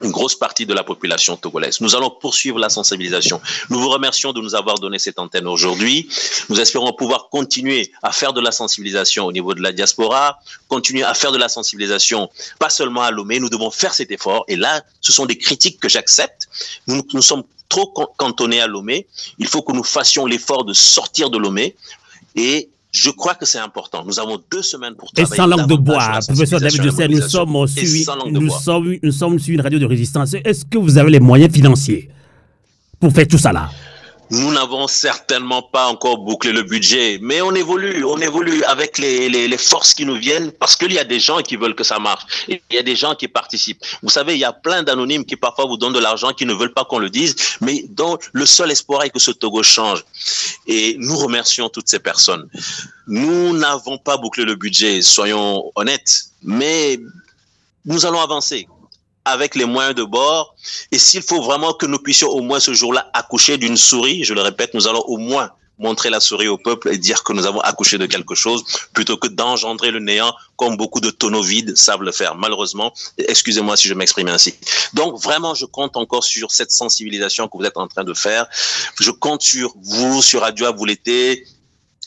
une grosse partie de la population togolaise. Nous allons poursuivre la sensibilisation. Nous vous remercions de nous avoir donné cette antenne aujourd'hui. Nous espérons pouvoir continuer à faire de la sensibilisation au niveau de la diaspora, continuer à faire de la sensibilisation, pas seulement à Lomé. Nous devons faire cet effort. Et là, ce sont des critiques que j'accepte. Nous sommes trop cantonnés à Lomé. Il faut que nous fassions l'effort de sortir de Lomé. Et je crois que c'est important. Nous avons 2 semaines pour travailler.
Et sans langue de bois, professeur David Joseph, nous sommes sur une radio de résistance. Est-ce que vous avez les moyens financiers pour faire tout ça là?
Nous n'avons certainement pas encore bouclé le budget, mais on évolue avec les forces qui nous viennent, parce qu'il y a des gens qui veulent que ça marche. Il y a des gens qui participent. Vous savez, il y a plein d'anonymes qui parfois vous donnent de l'argent, qui ne veulent pas qu'on le dise, mais dont le seul espoir est que ce Togo change. Et nous remercions toutes ces personnes. Nous n'avons pas bouclé le budget, soyons honnêtes, mais nous allons avancer avec les moyens de bord. Et s'il faut vraiment que nous puissions au moins ce jour-là accoucher d'une souris, je le répète, nous allons au moins montrer la souris au peuple et dire que nous avons accouché de quelque chose, plutôt que d'engendrer le néant comme beaucoup de tonneaux vides savent le faire, malheureusement. Excusez-moi si je m'exprime ainsi. Donc vraiment, je compte encore sur cette sensibilisation que vous êtes en train de faire. Je compte sur vous, sur Radio Avoulété,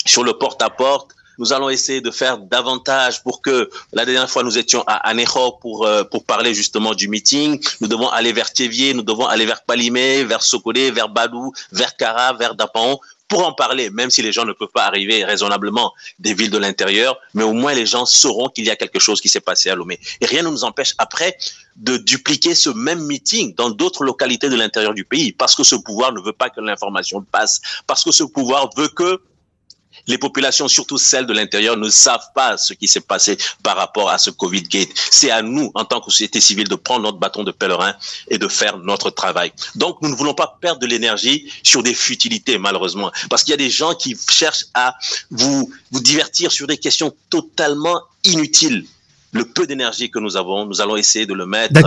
sur le porte-à-porte. Nous allons essayer de faire davantage pour que, la dernière fois nous étions à Aného pour parler justement du meeting. Nous devons aller vers Thévier, nous devons aller vers Palimé, vers Sokolé, vers Badou, vers Kara, vers Dapan, pour en parler, même si les gens ne peuvent pas arriver raisonnablement des villes de l'intérieur, mais au moins les gens sauront qu'il y a quelque chose qui s'est passé à Lomé. Et rien ne nous empêche après de dupliquer ce même meeting dans d'autres localités de l'intérieur du pays, parce que ce pouvoir ne veut pas que l'information passe, parce que ce pouvoir veut que les populations, surtout celles de l'intérieur, ne savent pas ce qui s'est passé par rapport à ce Covid-Gate. C'est à nous, en tant que société civile, de prendre notre bâton de pèlerin et de faire notre travail. Donc, nous ne voulons pas perdre de l'énergie sur des futilités, malheureusement. Parce qu'il y a des gens qui cherchent à vous divertir sur des questions totalement inutiles. Le peu d'énergie que nous avons, nous allons essayer de le mettre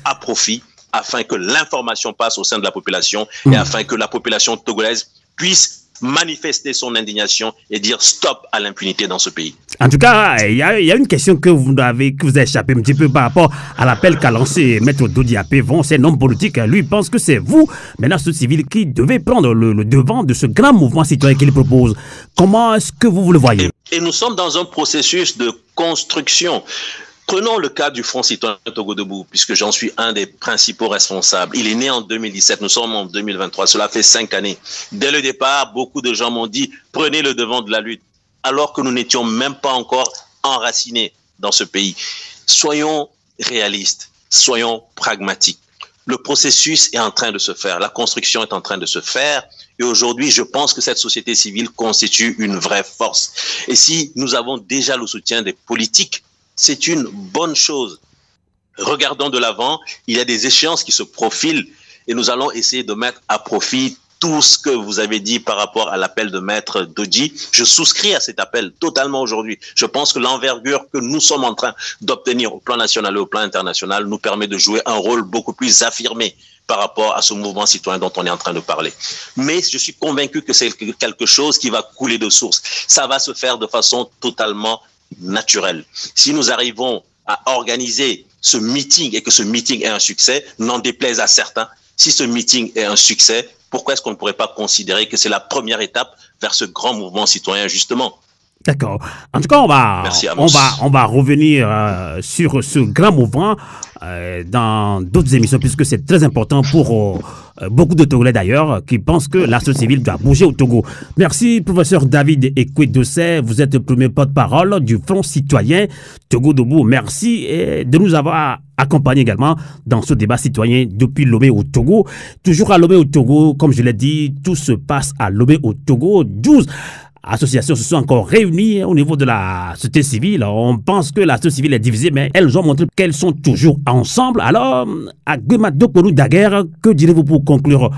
à profit afin que l'information passe au sein de la population et afin que la population togolaise puisse manifester son indignation et dire stop à l'impunité dans ce pays.
En tout cas, il y a une question que vous avez échappé un petit peu par rapport à l'appel qu'a lancé Maître Dodiapé. C'est un homme politique. Lui pense que c'est vous, maintenant ce civil, qui devez prendre le devant de ce grand mouvement citoyen qu'il propose. Comment est-ce que vous le voyez?
Et nous sommes dans un processus de construction. Prenons le cas du Front citoyen Togo Debout, puisque j'en suis un des principaux responsables. Il est né en 2017, nous sommes en 2023, cela fait 5 années. Dès le départ, beaucoup de gens m'ont dit « prenez le devant de la lutte », alors que nous n'étions même pas encore enracinés dans ce pays. Soyons réalistes, soyons pragmatiques. Le processus est en train de se faire, la construction est en train de se faire, et aujourd'hui, je pense que cette société civile constitue une vraie force. Et si nous avons déjà le soutien des politiques, c'est une bonne chose. Regardons de l'avant, il y a des échéances qui se profilent et nous allons essayer de mettre à profit tout ce que vous avez dit par rapport à l'appel de Maître Dodji. Je souscris à cet appel totalement aujourd'hui. Je pense que l'envergure que nous sommes en train d'obtenir au plan national et au plan international nous permet de jouer un rôle beaucoup plus affirmé par rapport à ce mouvement citoyen dont on est en train de parler. Mais je suis convaincu que c'est quelque chose qui va couler de source. Ça va se faire de façon totalement naturel. Si nous arrivons à organiser ce meeting et que ce meeting est un succès, n'en déplaise à certains, si ce meeting est un succès, pourquoi est-ce qu'on ne pourrait pas considérer que c'est la première étape vers ce grand mouvement citoyen, justement?
D'accord. En tout cas, on va revenir sur ce grand mouvement dans d'autres émissions, puisque c'est très important pour beaucoup de Togolais d'ailleurs, qui pensent que la société civile doit bouger au Togo. Merci, professeur David Ekwe-Dossé. Vous êtes le premier porte-parole du Front citoyen Togo Debout. Merci de nous avoir accompagnés également dans ce débat citoyen depuis Lomé au Togo. Toujours à Lomé au Togo, comme je l'ai dit, tout se passe à Lomé au Togo. 12 associations se sont encore réunies au niveau de la société civile. On pense que la société civile est divisée, mais elles ont montré qu'elles sont toujours ensemble. Alors, à Gbemadokonu Daguerre, que direz-vous pour conclure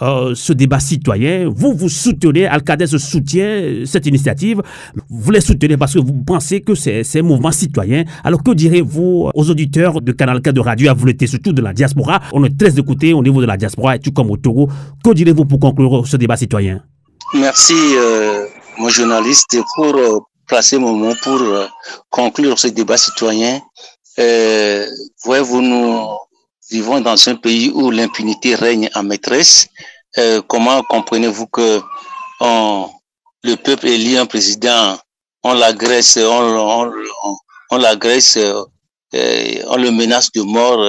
ce débat citoyen? Vous soutenez, Alcadès soutient cette initiative. Vous les soutenez parce que vous pensez que c'est un mouvement citoyen. Alors, que direz-vous aux auditeurs de Canal K de Radio Avouleté, surtout de la diaspora? On est très écoutés au niveau de la diaspora, et tout comme au Togo. Que direz-vous pour conclure ce débat citoyen?
Merci, mon journaliste, pour placer mon mot pour conclure ce débat citoyen. Voyez-vous, nous vivons dans un pays où l'impunité règne en maîtresse. Comment comprenez-vous que le peuple élit un président, on l'agresse, on l'agresse, on le menace de mort,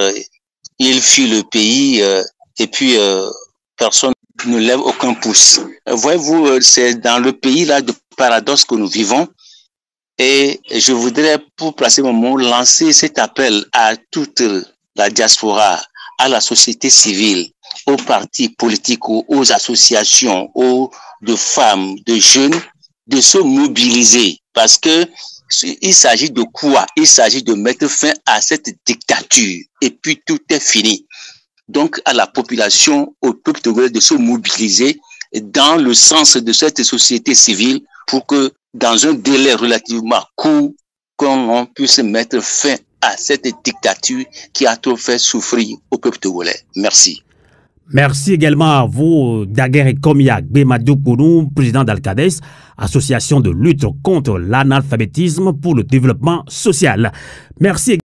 il fuit le pays et puis personne ne lève aucun pouce. Voyez-vous, c'est dans le pays là de paradoxe que nous vivons. Et je voudrais, pour placer mon mot, lancer cet appel à toute la diaspora, à la société civile, aux partis politiques, aux associations, de femmes, de jeunes, de se mobiliser. Parce que il s'agit de quoi? Il s'agit de mettre fin à cette dictature. Et puis tout est fini. Donc, à la population, au peuple togolais de se mobiliser dans le sens de cette société civile pour que, dans un délai relativement court, qu'on puisse mettre fin à cette dictature qui a trop fait souffrir au peuple togolais. Merci.
Merci également à vous, Daguerre Komia Gbemadokonu, président d'Alcadès, association de lutte contre l'analphabétisme pour le développement social. Merci.